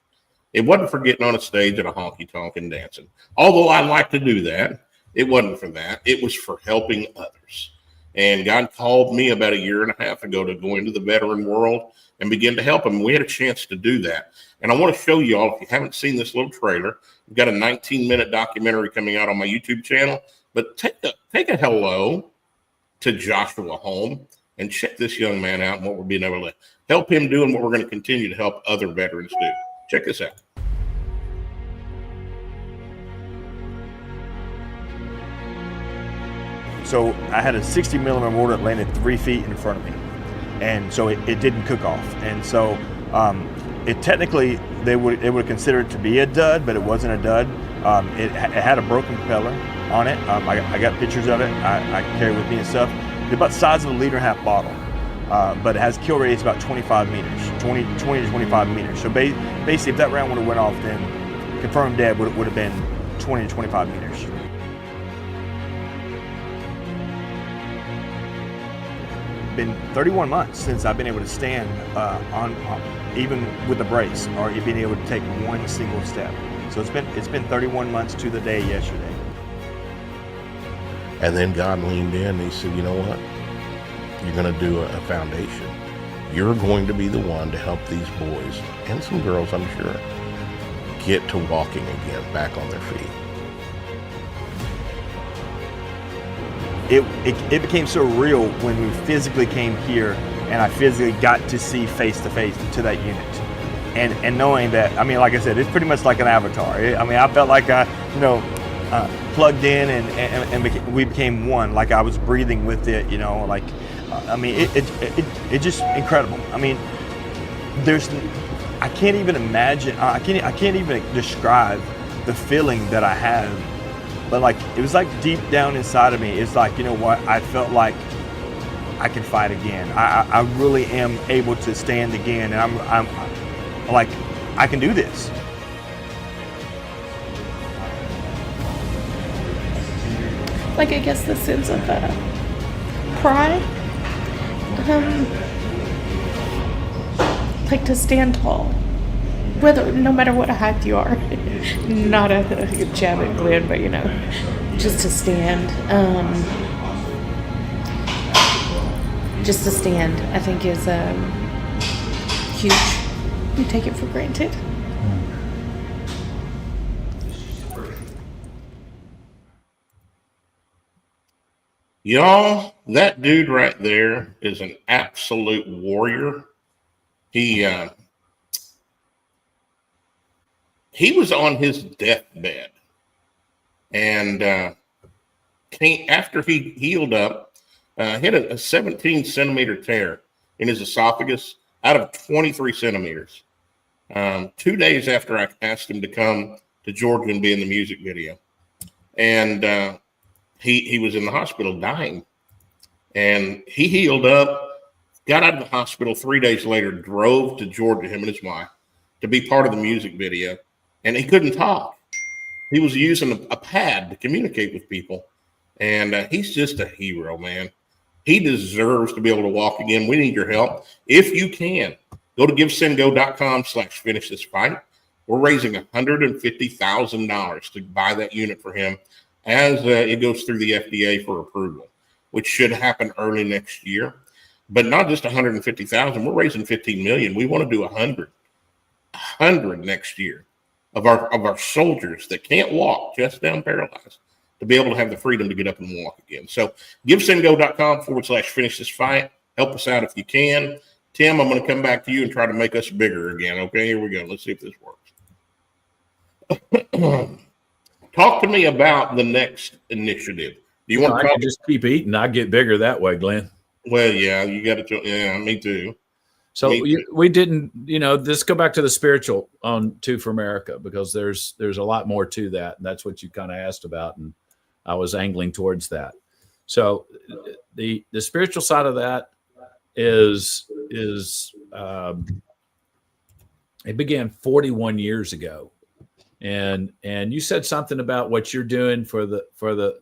It wasn't for getting on a stage at a honky tonk and dancing. Although I like to do that, it wasn't for that. It was for helping others. And God called me about 1.5 years ago to go into the veteran world and begin to help them. We had a chance to do that. And I want to show you all, if you haven't seen this little trailer, we've got a 19-minute documentary coming out on my YouTube channel. But take a hello to Joshua Holm and check this young man out and what we're being able to help him do and what we're going to continue to help other veterans do. Check this out. So I had a 60 millimeter mortar that landed 3 feet in front of me, and so it didn't cook off. And so it technically they would consider it to be a dud, but it wasn't a dud. It had a broken propeller on it. I got pictures of it. I carry with me and stuff. It's about the size of a 1.5 liter bottle, but it has kill radius about 25 meters, 20 to 25 meters. So basically, if that round would have went off, then confirmed dead would have been 20 to 25 meters. Been 31 months since I've been able to stand on even with a brace, or being able to take one single step. So it's been 31 months to the day yesterday. And then God leaned in and he said, you know what? You're going to do a foundation. You're going to be the one to help these boys, and some girls, I'm sure, get to walking again, back on their feet. It became so real when we physically came here and I physically got to see face to face to that unit, and knowing that, I mean, like I said, it's pretty much like an avatar. I mean, I felt like I, plugged in and we became one. Like I was breathing with it, like, I mean, it just incredible. I mean, I can't even imagine. I can't even describe the feeling that I have. But like, it was like deep down inside of me, it's like, you know what, I felt like I can fight again. I really am able to stand again, and I'm like, I can do this. Like, I guess the sense of pride, like to stand tall. No matter what height you are, not a jab at Glenn, but just to stand, I think is huge. You take it for granted. Y'all, that dude right there is an absolute warrior. He was on his deathbed, and after he healed up, hit a 17 centimeter tear in his esophagus out of 23 centimeters. 2 days after I asked him to come to Georgia and be in the music video, and he was in the hospital dying, and he healed up, got out of the hospital 3 days later, drove to Georgia, him and his wife, to be part of the music video. And he couldn't talk. He was using a pad to communicate with people. And he's just a hero, man. He deserves to be able to walk again. We need your help. If you can, go to givesendgo.com/finish this fight. We're raising $150,000 to buy that unit for him as it goes through the FDA for approval, which should happen early next year. But not just $150,000. We're raising $15 million. We want to do 100 next year. Of our soldiers that can't walk, chest down, paralyzed, to be able to have the freedom to get up and walk again. So givesendgo.com/finish this fight. Help us out if you can. Tim, I'm going to come back to you and try to make us bigger again. Okay, here we go. Let's see if this works. Talk to me about the next initiative. Do you want to just keep eating? I get bigger that way, Glenn. Well, yeah, you got to. Yeah, me too. So we didn't, this go back to the spiritual on Two for America, because there's a lot more to that. And that's what you kind of asked about. And I was angling towards that. So the spiritual side of that is it began 41 years ago. And you said something about what you're doing for the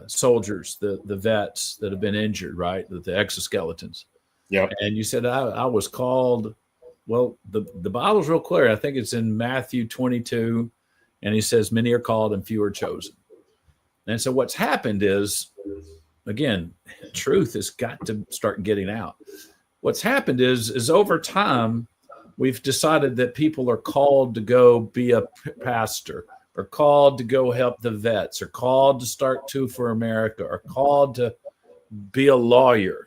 soldiers, the vets that have been injured, right? The exoskeletons. Yeah. And you said I was called. Well, the Bible's real clear. I think it's in Matthew 22, and he says, "Many are called and few are chosen." And so what's happened is, again, truth has got to start getting out. What's happened is over time, we've decided that people are called to go be a pastor, or called to go help the vets, or called to start Two for America, or called to be a lawyer.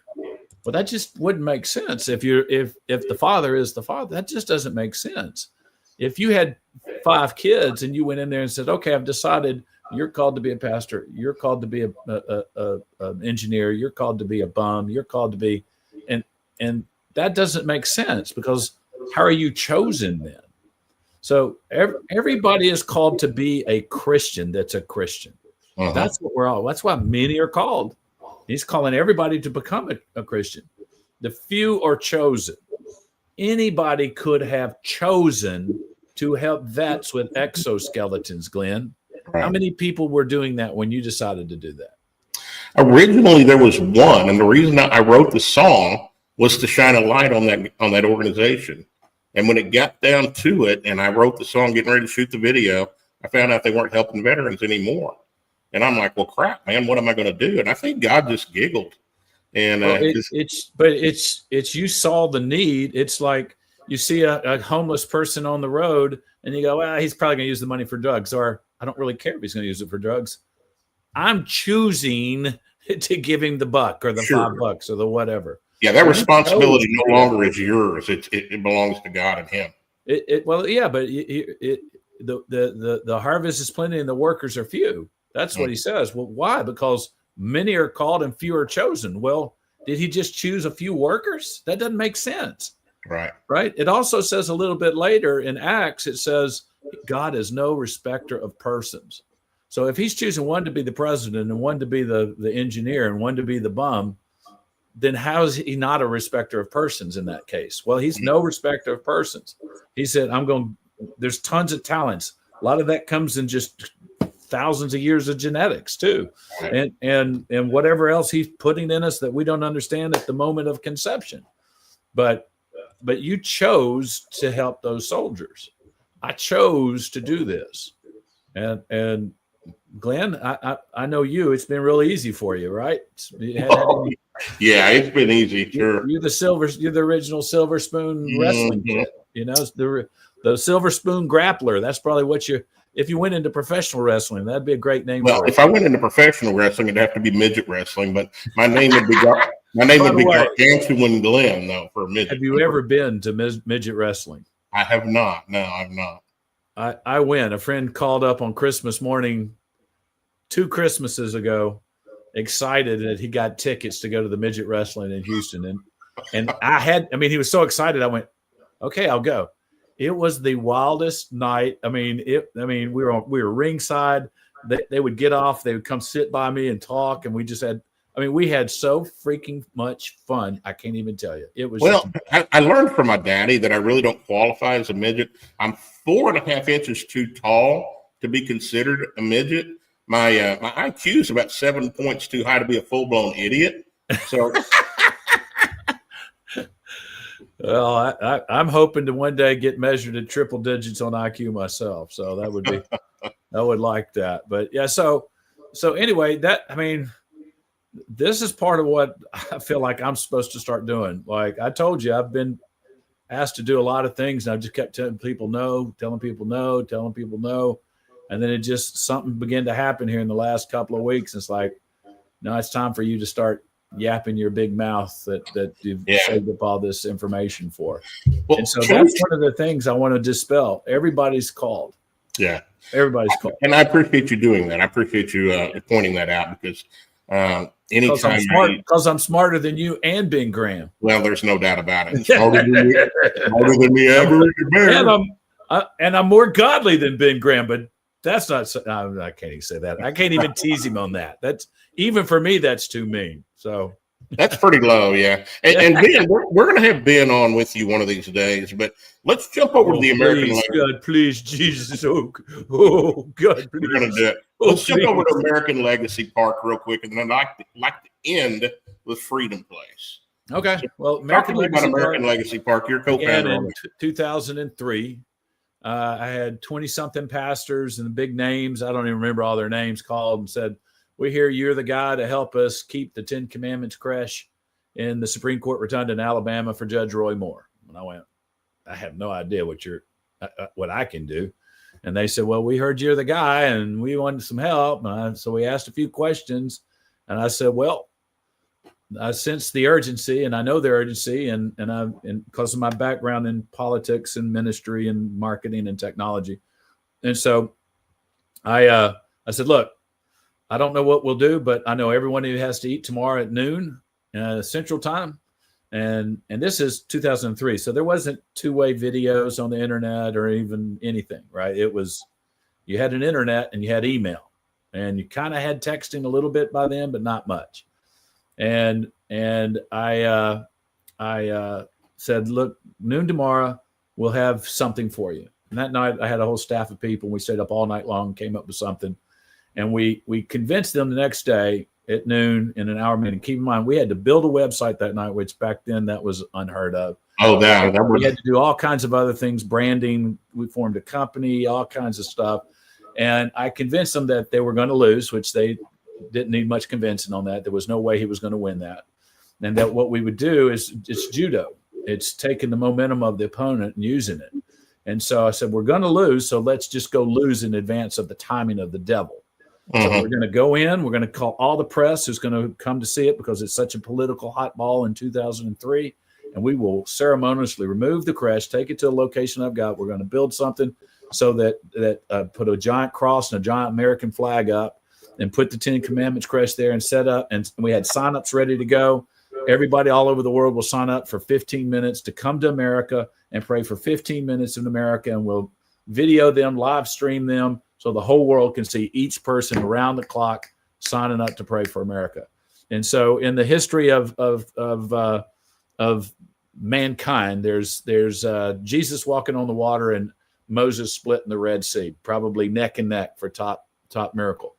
Well, that just wouldn't make sense. If the father is the father, that just doesn't make sense. If you had 5 kids and you went in there and said, "Okay, I've decided you're called to be a pastor, you're called to be an engineer, you're called to be a bum, you're called to be," and that doesn't make sense, because how are you chosen then? So everybody is called to be a Christian. That's a Christian. Uh-huh. That's what we're all. That's why many are called. He's calling everybody to become a Christian. The few are chosen. Anybody could have chosen to help vets with exoskeletons, Glenn. Right. How many people were doing that when you decided to do that? Originally, there was one, and the reason I wrote the song was to shine a light on that organization. And when it got down to it, and I wrote the song, getting ready to shoot the video, I found out they weren't helping veterans anymore. And I'm like, well, crap, man, what am I going to do? And I think God just giggled. And it's you saw the need. It's like you see a homeless person on the road, and you go, "Well, he's probably going to use the money for drugs," or "I don't really care if he's going to use it for drugs. I'm choosing to give him the buck, or the $5 or the whatever." Yeah, that responsibility no longer is yours. It belongs to God and Him. Well, yeah, but the harvest is plenty and the workers are few. That's what he says. Well, why? Because many are called and few are chosen. Well, did he just choose a few workers? That doesn't make sense. Right. It also says a little bit later in Acts, it says God is no respecter of persons. So if he's choosing one to be the president and one to be the engineer and one to be the bum, then how is he not a respecter of persons in that case? Well, he's no respecter of persons. He said, there's tons of talents. A lot of that comes in just thousands of years of genetics too. And whatever else he's putting in us that we don't understand at the moment of conception. But you chose to help those soldiers. I chose to do this. And Glenn, I know you, it's been really easy for you, right? Yeah, it's been easy. Sure. You're the original Silver Spoon wrestling kid. The Silver Spoon grappler. That's probably if you went into professional wrestling, that'd be a great name. Well, if I went into professional wrestling, it'd have to be midget wrestling, but my name would be Gargantuan Glenn, though, for a midget. Have you ever been to midget wrestling? I have not. No, I've not. I went. A friend called up on Christmas morning 2 Christmases ago, excited that he got tickets to go to the midget wrestling in Houston. And he was so excited. I went, okay, I'll go. It was the wildest night. We were ringside. They would get off. They would come sit by me and talk. And we had so freaking much fun. I can't even tell you. It was. Well, I learned from my daddy that I really don't qualify as a midget. I'm 4.5 inches too tall to be considered a midget. My IQ is about 7 points too high to be a full-blown idiot. So. Well, I'm hoping to one day get measured at triple digits on IQ myself. So that would be, I would like that. But yeah, so anyway, this is part of what I feel like I'm supposed to start doing. Like I told you, I've been asked to do a lot of things, and I just kept telling people no. And then something began to happen here in the last couple of weeks. It's like, no, it's time for you to start yapping your big mouth that you've saved up all this information for. Well, and so that's one of the things I want to dispel. Everybody's called. Yeah. Everybody's called. And I appreciate you doing that. I appreciate you pointing that out, because Anytime because I'm smarter than you and Ben Graham. Well, there's no doubt about it. Smarter than me ever. And I'm more godly than Ben Graham, but that's not. I can't even say that. I can't even tease him on that. That's even for me. That's too mean. So that's pretty low, yeah. And Ben, we're going to have Ben on with you one of these days. But let's jump over to the American Legacy. God, please, Jesus, oh God, please. We're going to do it. Let's jump over to American Legacy Park real quick, and then I'd like to end with Freedom Place. Okay. So well, American Legacy Park, your co-founder in 2003. I had 20-something pastors and the big names. I don't even remember all their names, called and said, "We hear you're the guy to help us keep the 10 Commandments creche in the Supreme Court Rotunda in Alabama for Judge Roy Moore." And I went, "I have no idea what I can do." And they said, "Well, we heard you're the guy and we wanted some help." So we asked a few questions. And I said, "Well, I sense the urgency and I know the urgency and because of my background in politics and ministry and marketing and technology." And so I said, "Look, I don't know what we'll do, but I know everyone who has to eat tomorrow at noon Central Time." And this is 2003. So there wasn't two-way videos on the internet or even anything, right? It was, you had an internet and you had email and you kind of had texting a little bit by then, but not much. And I said, "Look, noon tomorrow, we'll have something for you." And that night I had a whole staff of people. We stayed up all night long, came up with something. And we convinced them the next day at noon in an hour meeting. Keep in mind, we had to build a website that night, which back then that was unheard of. Oh, we had to do all kinds of other things, branding. We formed a company, all kinds of stuff. And I convinced them that they were going to lose, which they didn't need much convincing on that. There was no way he was going to win that. And that what we would do is it's judo. It's taking the momentum of the opponent and using it. And so I said, "We're going to lose, so let's just go lose in advance of the timing of the devil." So we're going to go in. We're going to call all the press who's going to come to see it because it's such a political hot ball in 2003. And we will ceremoniously remove the crest, take it to a location I've got. We're going to build something so that put a giant cross and a giant American flag up and put the 10 Commandments crest there and set up. And we had signups ready to go. Everybody all over the world will sign up for 15 minutes to come to America and pray for 15 minutes in America. And we'll video them, live stream them, so the whole world can see each person around the clock signing up to pray for America. And so in the history of mankind, there's Jesus walking on the water and Moses splitting the Red Sea, probably neck and neck for top miracle.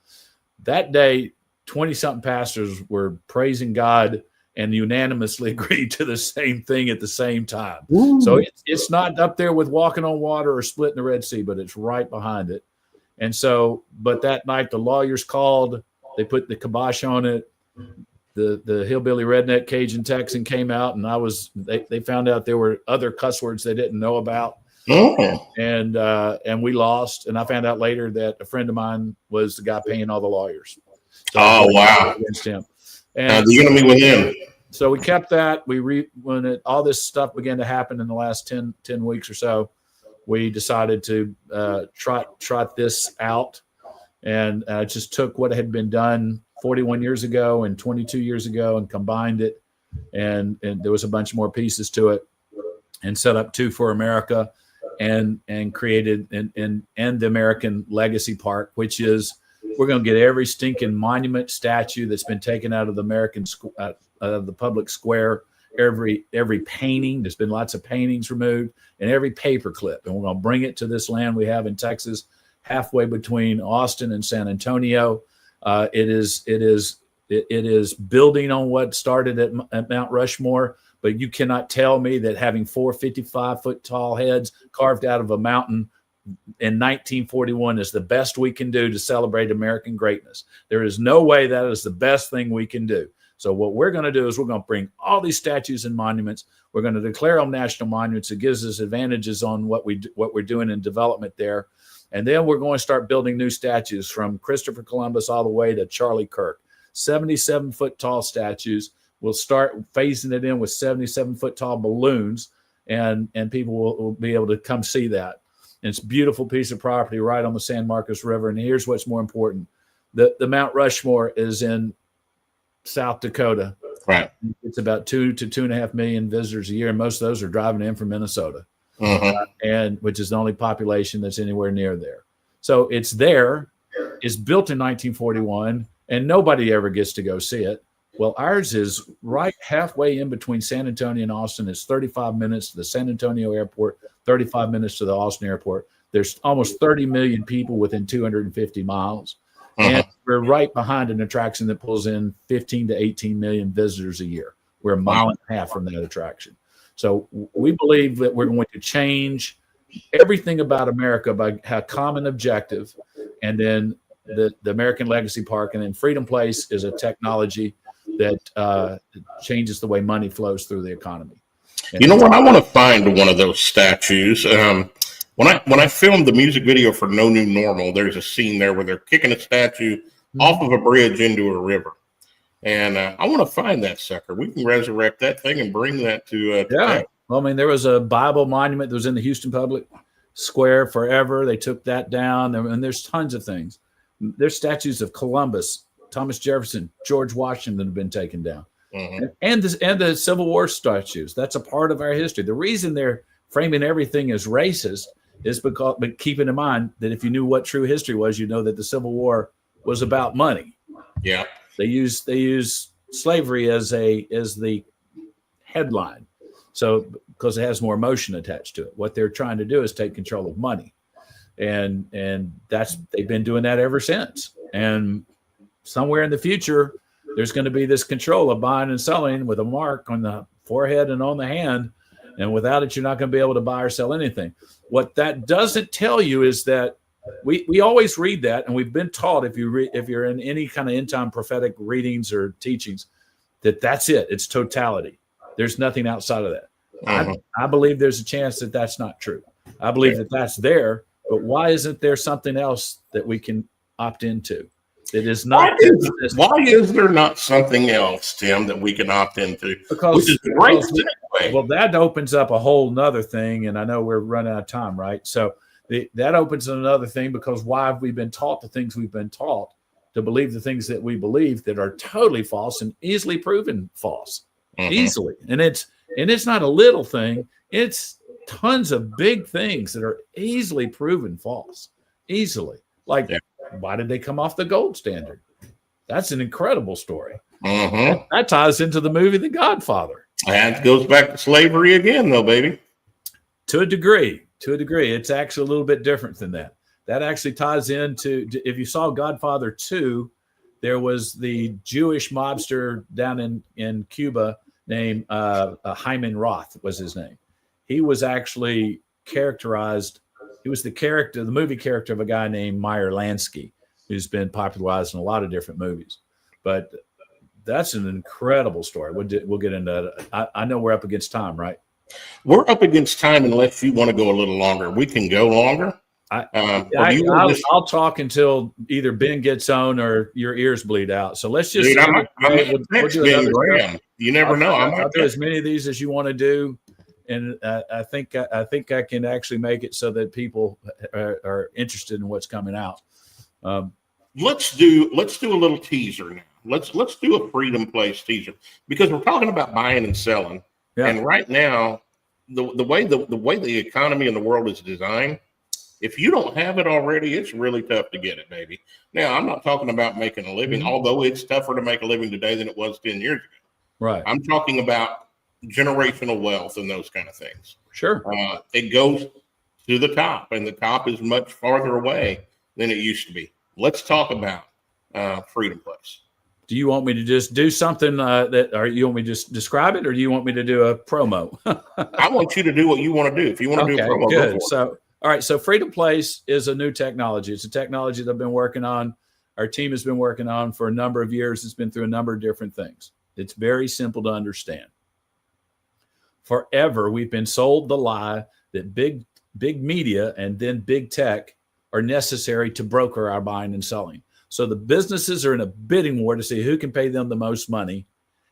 That day, 20-something pastors were praising God and unanimously agreed to the same thing at the same time. Ooh. So it's not up there with walking on water or splitting the Red Sea, but it's right behind it. And so, but that night the lawyers called, they put the kibosh on it. The hillbilly redneck Cajun Texan came out, and they found out there were other cuss words they didn't know about. Oh. And we lost. And I found out later that a friend of mine was the guy paying all the lawyers. So wow. Against him. And the enemy with him. So we kept that. When all this stuff began to happen in the last 10 weeks or so, we decided to trot this out, and just took what had been done 41 years ago and 22 years ago and combined it, and there was a bunch more pieces to it, and set up 2 for America, and created and the American Legacy Park, which is, we're going to get every stinking monument, statue that's been taken out of the the public square, every painting. There's been lots of paintings removed, and every paper clip, and we're going to bring it to this land we have in Texas, halfway between Austin and San Antonio. It is building on what started at Mount Rushmore, but you cannot tell me that having 4 55-foot tall heads carved out of a mountain in 1941 is the best we can do to celebrate American greatness. There is no way that is the best thing we can do. So what we're going to do is we're going to bring all these statues and monuments. We're going to declare them national monuments. It gives us advantages on what we're doing in development there. And then we're going to start building new statues from Christopher Columbus all the way to Charlie Kirk. 77-foot tall statues. We'll start phasing it in with 77-foot tall balloons, and people will be able to come see that. And it's a beautiful piece of property right on the San Marcos River. And here's what's more important. The Mount Rushmore is in South Dakota. Right. It's about 2 to 2.5 million visitors a year, and most of those are driving in from Minnesota, and which is the only population that's anywhere near there. So it's there. It's built in 1941, and nobody ever gets to go see it. Well, ours is right halfway in between San Antonio and Austin. It's 35 minutes to the San Antonio airport, 35 minutes to the Austin airport. There's almost 30 million people within 250 miles. And we're right behind an attraction that pulls in 15 to 18 million visitors a year. We're a mile and a half from that attraction. So we believe that we're going to change everything about America by a common objective. And then the American Legacy Park and then Freedom Place is a technology that changes the way money flows through the economy. And you know what? I want to find one of those statues. When I filmed the music video for No New Normal, there's a scene there where they're kicking a statue off of a bridge into a river. And I want to find that sucker. We can resurrect that thing and bring that to Well, I mean, there was a Bible monument that was in the Houston Public Square forever. They took that down, and there's tons of things. There's statues of Columbus, Thomas Jefferson, George Washington have been taken down, and the Civil War statues. That's a part of our history. The reason they're framing everything as racist is because, but keeping in mind that if you knew what true history was, you know that the Civil War was about money. Yeah, they use slavery as the headline, so because it has more emotion attached to it. What they're trying to do is take control of money, and they've been doing that ever since. And somewhere in the future, there's going to be this control of buying and selling with a mark on the forehead and on the hand. And without it, you're not going to be able to buy or sell anything. What that doesn't tell you is that we always read that, and we've been taught if you're in any kind of end time prophetic readings or teachings, that's it. It's totality. There's nothing outside of that. I believe there's a chance that that's not true. I believe that that's there, but why isn't there something else that we can opt into? It is not. Why is there not something else, Tim, that we can opt into? Because that opens up a whole nother thing, and I know we're running out of time, right? So that opens another thing, because why have we been taught the things we've been taught to believe the things that we believe that are totally false and easily proven false, easily, and it's not a little thing; it's tons of big things that are easily proven false, easily, like. Yeah. Why did they come off the gold standard? That's an incredible story. That ties into the movie The Godfather. And it goes back to slavery again, though, baby. To a degree. It's actually a little bit different than that. That actually ties into, if you saw Godfather 2, there was the Jewish mobster down in Cuba named Hyman Roth was his name. He was actually characterized. He was the movie character of a guy named Meyer Lansky, who's been popularized in a lot of different movies. But that's an incredible story. We'll get into that. I know we're up against time, right? We're up against time unless you want to go a little longer. We can go longer. I'll talk until either Ben gets on or your ears bleed out. So let's just. We'll do Ben Graham. You never know. I'll do as many of these as you want to do. And I think I can actually make it so that people are interested in what's coming out. Let's do a little teaser now. Let's do a Freedom Place teaser, because we're talking about buying and selling. Yeah. And right now, the way the economy in the world is designed, if you don't have it already, it's really tough to get it, baby. Now, I'm not talking about making a living, although it's tougher to make a living today than it was 10 years ago. Right. I'm talking about generational wealth and those kind of things. Sure. It goes to the top, and the top is much farther away than it used to be. Let's talk about Freedom Place. Do you want me to just do something or you want me to just describe it, or do you want me to do a promo? I want you to do what you want to do. If you want to do a promo, good. So, all right. So Freedom Place is a new technology. It's a technology that I've been working on. Our team has been working on for a number of years. It's been through a number of different things. It's very simple to understand. Forever, we've been sold the lie that big media and then big tech are necessary to broker our buying and selling. So the businesses are in a bidding war to see who can pay them the most money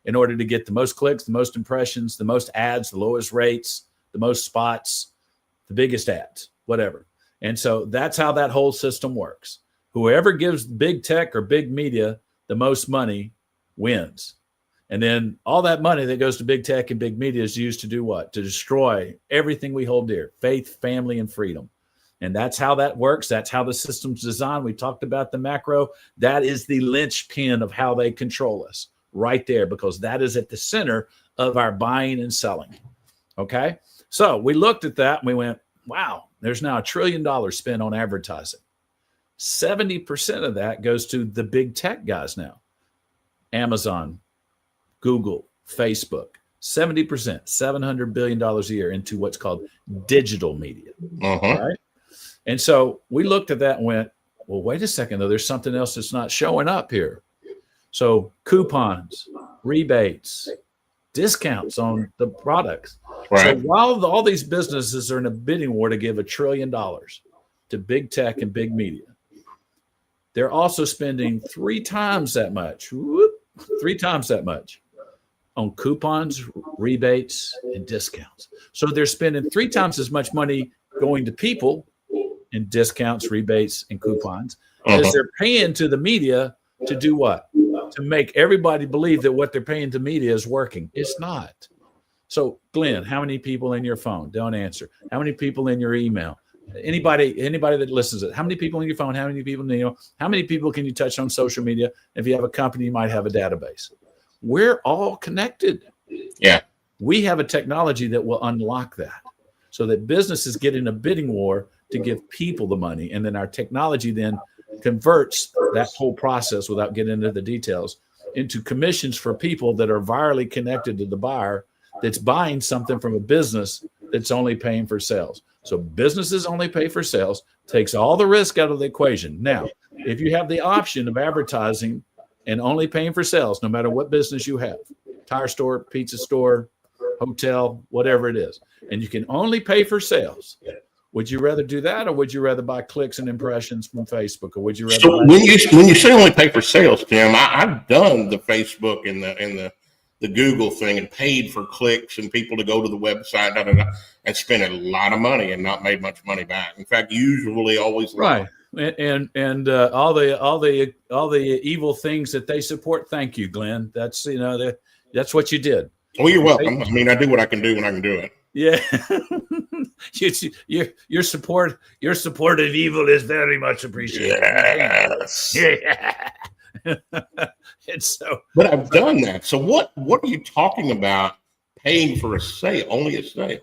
in order to get the most clicks, the most impressions, the most ads, the lowest rates, the most spots, the biggest ads, whatever. And so that's how that whole system works. Whoever gives big tech or big media the most money wins. And then all that money that goes to big tech and big media is used to do what? To destroy everything we hold dear: faith, family, and freedom. And that's how that works. That's how the system's designed. We talked about the macro. That is the linchpin of how they control us right there, because that is at the center of our buying and selling. Okay. So we looked at that and we went, wow, there's now $1 trillion spent on advertising. 70% of that goes to the big tech guys now. Amazon, Google, Facebook, 70%, $700 billion a year into what's called digital media. Right? And so we looked at that and went, well, wait a second, though, there's something else that's not showing up here. So coupons, rebates, discounts on the products. Right. So while all these businesses are in a bidding war to give $1 trillion to big tech and big media, they're also spending 3 times that much, 3 times that much on coupons, rebates, and discounts. So they're spending 3 times as much money going to people in discounts, rebates, and coupons as they're paying to the media to do what? To make everybody believe that what they're paying to media is working. It's not. So, Glenn, how many people in your phone? Don't answer. How many people in your email? Anybody that listens to it, how many people in your phone? How many people, how many people can you touch on social media? If you have a company, you might have a database. We're all connected. Yeah. We have a technology that will unlock that so that businesses get in a bidding war to give people the money. And then our technology then converts that whole process, without getting into the details, into commissions for people that are virally connected to the buyer that's buying something from a business that's only paying for sales. So businesses only pay for sales, takes all the risk out of the equation. Now, if you have the option of advertising and only paying for sales, no matter what business you have, tire store, pizza store, hotel, whatever it is, and you can only pay for sales, would you rather do that, or would you rather buy clicks and impressions from Facebook, or would you rather? So when you say only pay for sales, Tim, I've done the Facebook and the Google thing and paid for clicks and people to go to the website, and spent a lot of money and not made much money back. In fact, usually always right. And all the evil things that they support. Thank you, Glenn. That's that's what you did. Well, you're welcome. I mean, I do what I can do when I can do it. Yeah. Your support of evil is very much appreciated. Yes. Yeah. And so, but I've done that. So what are you talking about? Paying for a sale, only a sale?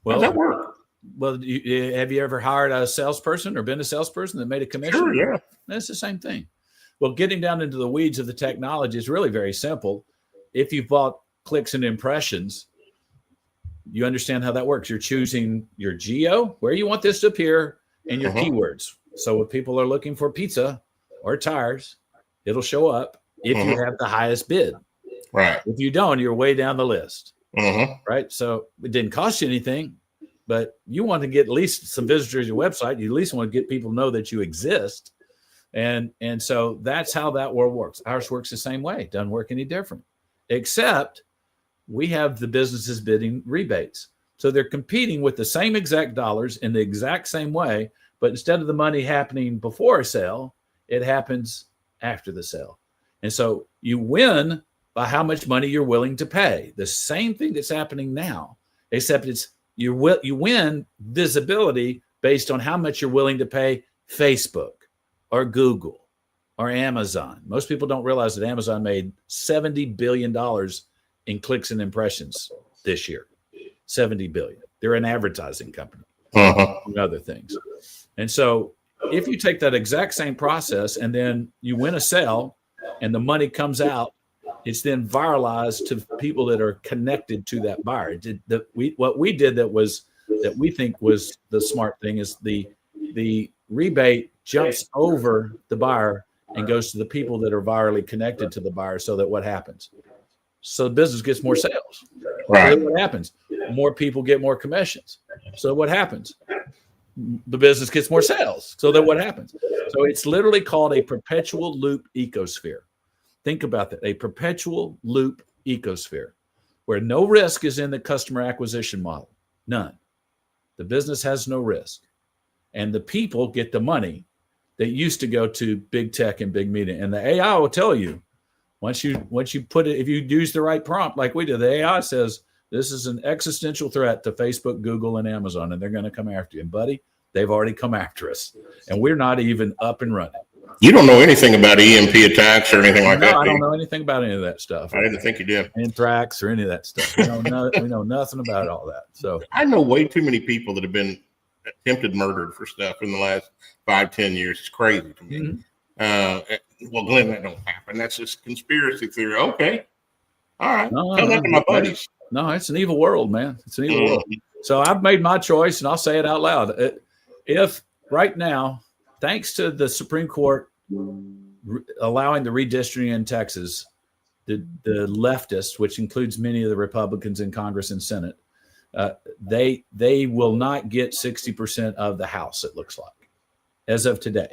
Well, how does that work? Well, have you ever hired a salesperson or been a salesperson that made a commission? Sure, yeah. That's the same thing. Well, getting down into the weeds of the technology is really very simple. If you've bought clicks and impressions, you understand how that works. You're choosing your geo, where you want this to appear, and your keywords. So if people are looking for pizza or tires, it'll show up if you have the highest bid. Right. If you don't, you're way down the list. Right. So it didn't cost you anything, but you want to get at least some visitors to your website. You at least want to get people to know that you exist. And so that's how that world works. Ours works the same way. It doesn't work any different, except we have the businesses bidding rebates. So they're competing with the same exact dollars in the exact same way, but instead of the money happening before a sale, it happens after the sale. And so you win by how much money you're willing to pay. The same thing that's happening now, except it's you win visibility based on how much you're willing to pay Facebook or Google or Amazon. Most people don't realize that Amazon made $70 billion in clicks and impressions this year. 70 billion. They're an advertising company, and other things. And so if you take that exact same process and then you win a sale and the money comes out, it's then viralized to people that are connected to that buyer. What we did that we think was the smart thing is the rebate jumps over the buyer and goes to the people that are virally connected to the buyer, so that what happens? So the business gets more sales. Right. So what happens? More people get more commissions. So what happens? The business gets more sales. So then what happens? So it's literally called a perpetual loop ecosphere. Think about that. A perpetual loop ecosphere where no risk is in the customer acquisition model. None. The business has no risk. And the people get the money that used to go to big tech and big media. And the AI will tell you Once you put it, if you use the right prompt like we did, the AI says this is an existential threat to Facebook, Google, and Amazon, and they're going to come after you. And buddy, they've already come after us, and we're not even up and running. You don't know anything about EMP attacks or anything like that? No, I don't know anything about any of that stuff. I didn't think you did. Anthrax or any of that stuff. We know nothing about all that. So I know way too many people that have been attempted murdered for stuff in the last 5-10 years. It's crazy to me. Well, Glenn, that don't happen. That's just conspiracy theory. Okay. All right. Tell that to my buddies. No, it's an evil world, man. It's an evil world. So I've made my choice, and I'll say it out loud. If right now, thanks to the Supreme Court allowing the redistricting in Texas, the leftists, which includes many of the Republicans in Congress and Senate, they will not get 60% of the House, it looks like, as of today.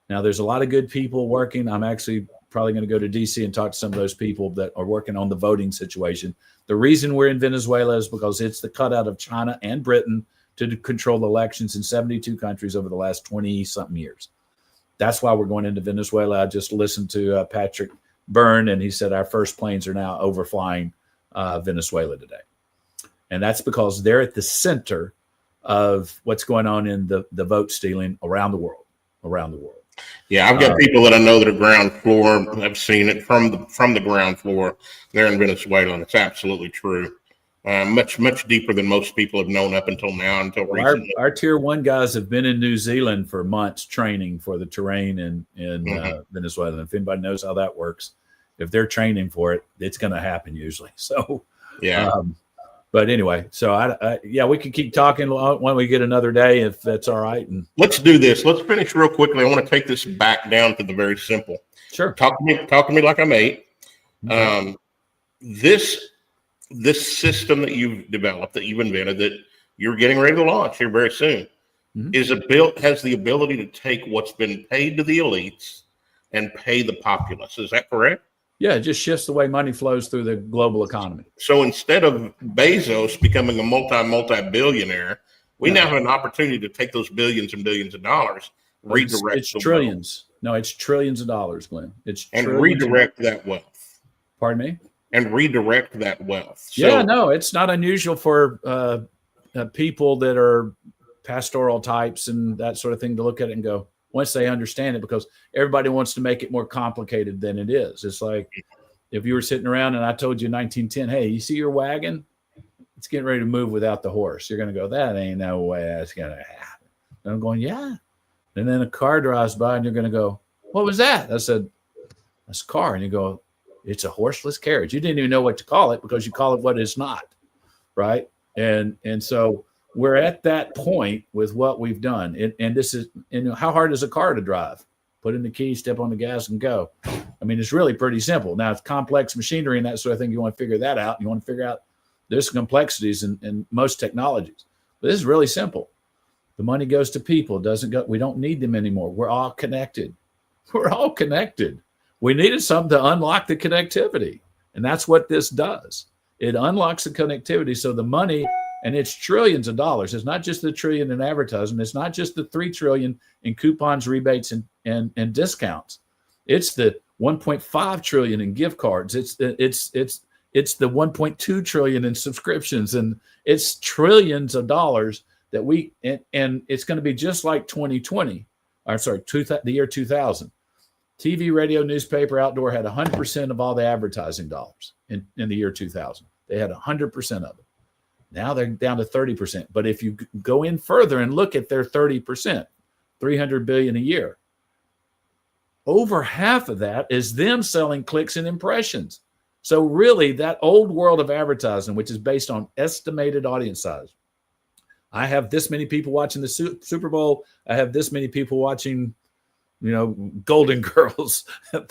Now, there's a lot of good people working. I'm actually probably going to go to D.C. and talk to some of those people that are working on the voting situation. The reason we're in Venezuela is because it's the cutout of China and Britain to control elections in 72 countries over the last 20-something years. That's why we're going into Venezuela. I just listened to Patrick Byrne, and he said our first planes are now overflying Venezuela today. And that's because they're at the center of what's going on in the vote stealing around the world. Yeah, I've got people that I know that are ground floor. I've seen it from the ground floor there in Venezuela, and it's absolutely true. Much deeper than most people have known up until now, until recently. Our tier 1 guys have been in New Zealand for months training for the terrain in Venezuela. And if anybody knows how that works, if they're training for it, it's going to happen usually. So, yeah. But anyway, so we can keep talking when we get another day, if that's all right. And let's do this. Let's finish real quickly. I want to take this back down to the very simple. Sure. Talk to me like I'm 8. This system that you've developed, that you've invented, that you're getting ready to launch here very soon, has the ability to take what's been paid to the elites and pay the populace. Is that correct? Yeah, it just shifts the way money flows through the global economy. So instead of Bezos becoming a multi-billionaire, we now have an opportunity to take those billions and billions of dollars, redirect it's trillions. No, it's trillions of dollars, Glenn. Redirect that wealth. Pardon me? And redirect that wealth. So, no, it's not unusual for people that are pastoral types and that sort of thing to look at it and go, once they understand it, because everybody wants to make it more complicated than it is. It's like if you were sitting around and I told you in 1910, hey, you see your wagon? It's getting ready to move without the horse. You're going to go, that ain't no way that's going to happen. And I'm going, yeah. And then a car drives by and you're going to go, what was that? I said, that's a car. And you go, it's a horseless carriage. You didn't even know what to call it because you call it what it's not, right? And so we're at that point with what we've done. And how hard is a car to drive? Put in the key, step on the gas, and go. I mean, it's really pretty simple. Now, it's complex machinery and that sort of thing. You want to figure that out. You want to figure out there's complexities in most technologies. But this is really simple. The money goes to people. We don't need them anymore. We're all connected. We needed something to unlock the connectivity. And that's what this does. It unlocks the connectivity. So the money, and it's trillions of dollars. It's not just the trillion in advertising. It's not just the 3 trillion in coupons, rebates, and discounts. It's the 1.5 trillion in gift cards. It's the 1.2 trillion in subscriptions, and it's trillions of dollars that and it's going to be just like 2020. I'm sorry, the year 2000. TV, radio, newspaper, outdoor had 100% of all the advertising dollars in the year 2000. They had 100% of it. Now they're down to 30%. But if you go in further and look at their 30%, $300 billion a year, over half of that is them selling clicks and impressions. So really, that old world of advertising, which is based on estimated audience size. I have this many people watching the Super Bowl. I have this many people watching, Golden Girls. I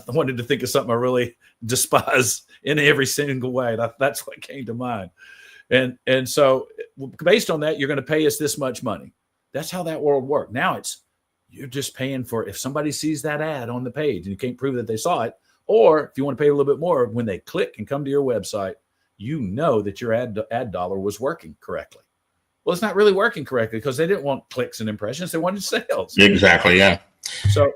wanted to think of something I really despise in every single way. That's what came to mind. And so based on that, you're going to pay us this much money. That's how that world worked. Now you're just paying for, if somebody sees that ad on the page and you can't prove that they saw it, or if you want to pay a little bit more, when they click and come to your website, you know that your ad dollar was working correctly. Well, it's not really working correctly because they didn't want clicks and impressions. They wanted sales. Exactly. Yeah. So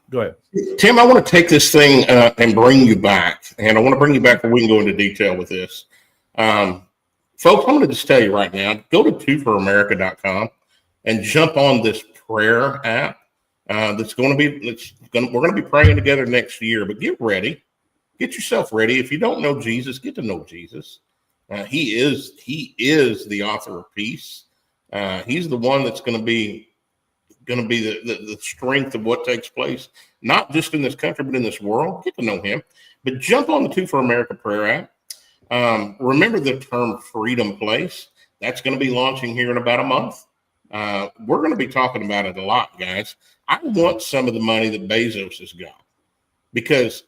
Go ahead. Tim, I want to take this thing and bring you back. And I want to bring you back where we can go into detail with this. Folks, I'm going to just tell you right now, go to twoforamerica.com and jump on this prayer app. We're going to be praying together next year, but get ready. Get yourself ready. If you don't know Jesus, get to know Jesus. He is the author of peace. He's the one that's going to be the strength of what takes place, not just in this country, but in this world. Get to know him. But jump on the Two for America prayer app. Remember the term Freedom Place. That's going to be launching here in about a month. We're going to be talking about it a lot, guys. I want some of the money that Bezos has got because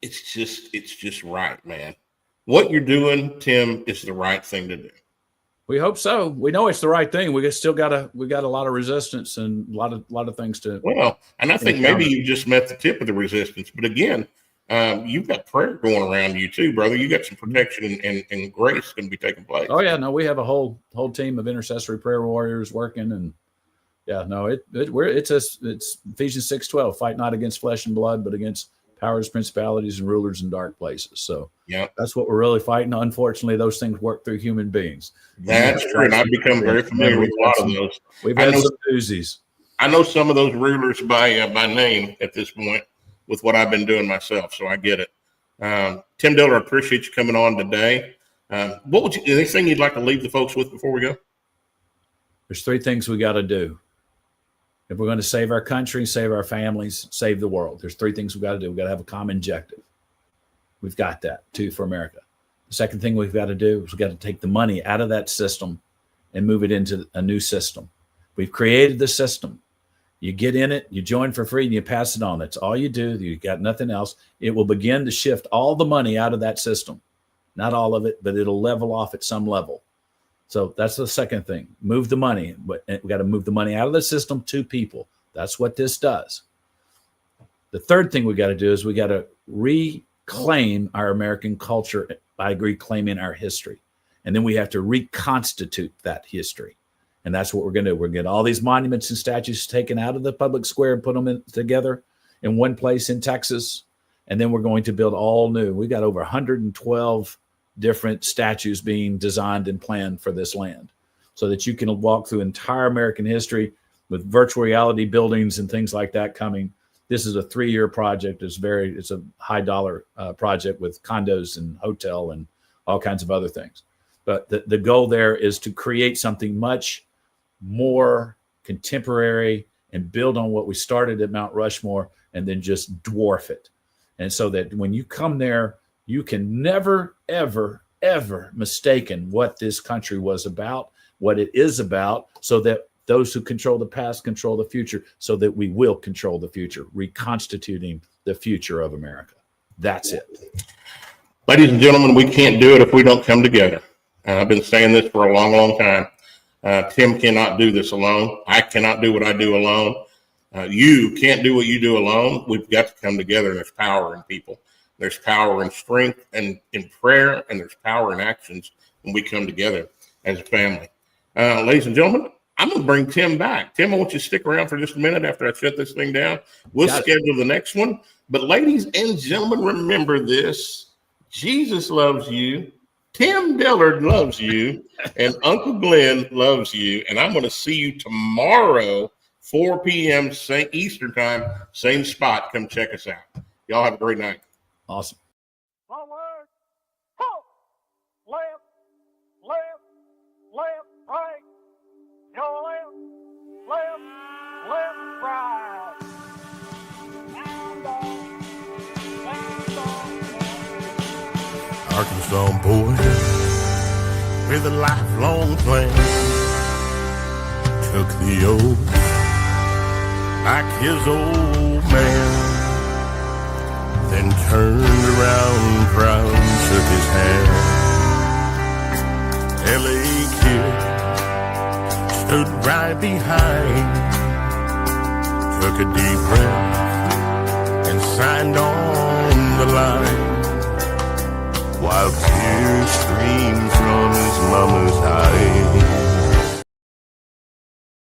it's just right, man. What you're doing, Tim, is the right thing to do. We hope so. We know it's the right thing. We got a lot of resistance and a lot of things to. Well, and I think maybe you just met the tip of the resistance. But again, you've got prayer going around you too, brother. You got some protection and grace going to be taking place. Oh yeah, no, we have a whole team of intercessory prayer warriors working, and yeah, no, it's Ephesians 6:12. Fight not against flesh and blood, but against powers, principalities, and rulers in dark places. So yeah, that's what we're really fighting. Unfortunately, those things work through human beings. That's true. And I've become very familiar with a lot of those. We've had some doozies. I know some of those rulers by name at this point with what I've been doing myself. So I get it. Tim Dillard, appreciate you coming on today. Anything you'd like to leave the folks with before we go? There's three things we got to do. If we're going to save our country, save our families, save the world, there's three things we've got to do. We've got to have a common objective. We've got that, Two for America. The second thing we've got to do is we've got to take the money out of that system and move it into a new system. We've created the system. You get in it, you join for free, and you pass it on. That's all you do. You got nothing else. It will begin to shift all the money out of that system. Not all of it, but it'll level off at some level. So that's the second thing. Move the money. But we got to move the money out of the system to people. That's what this does. The third thing we got to do is we got to reclaim our American culture by reclaiming our history. And then we have to reconstitute that history. And that's what we're going to do. We're going to get all these monuments and statues taken out of the public square and put them together in one place in Texas. And then we're going to build all new. We got over 112 different statues being designed and planned for this land so that you can walk through entire American history with virtual reality buildings and things like that coming. This is a 3-year project. It's a high dollar project with condos and hotel and all kinds of other things. But the goal there is to create something much more contemporary and build on what we started at Mount Rushmore and then just dwarf it. And so that when you come there, you can never, ever, ever mistaken what this country was about, what it is about, so that those who control the past control the future, so that we will control the future, reconstituting the future of America. That's it. Ladies and gentlemen, we can't do it if we don't come together. I've been saying this for a long, long time. Tim cannot do this alone. I cannot do what I do alone. You can't do what you do alone. We've got to come together, and there's power in people. There's power in strength and in prayer, and there's power in actions when we come together as a family. Ladies and gentlemen, I'm going to bring Tim back. Tim, I want you to stick around for just a minute after I shut this thing down. We'll schedule the next one. But ladies and gentlemen, remember this. Jesus loves you. Tim Dillard loves you. And Uncle Glenn loves you. And I'm going to see you tomorrow, 4 p.m. Eastern time, same spot. Come check us out. Y'all have a great night. Awesome. Forward, halt, left, left, left, right, your left, left, left, right. Arkansas boy with a lifelong plan took the oath like his old man. Then turned around, proud, shook his hand. L.A. kid stood right behind, took a deep breath and signed on the line, while tears streamed from his mama's eyes.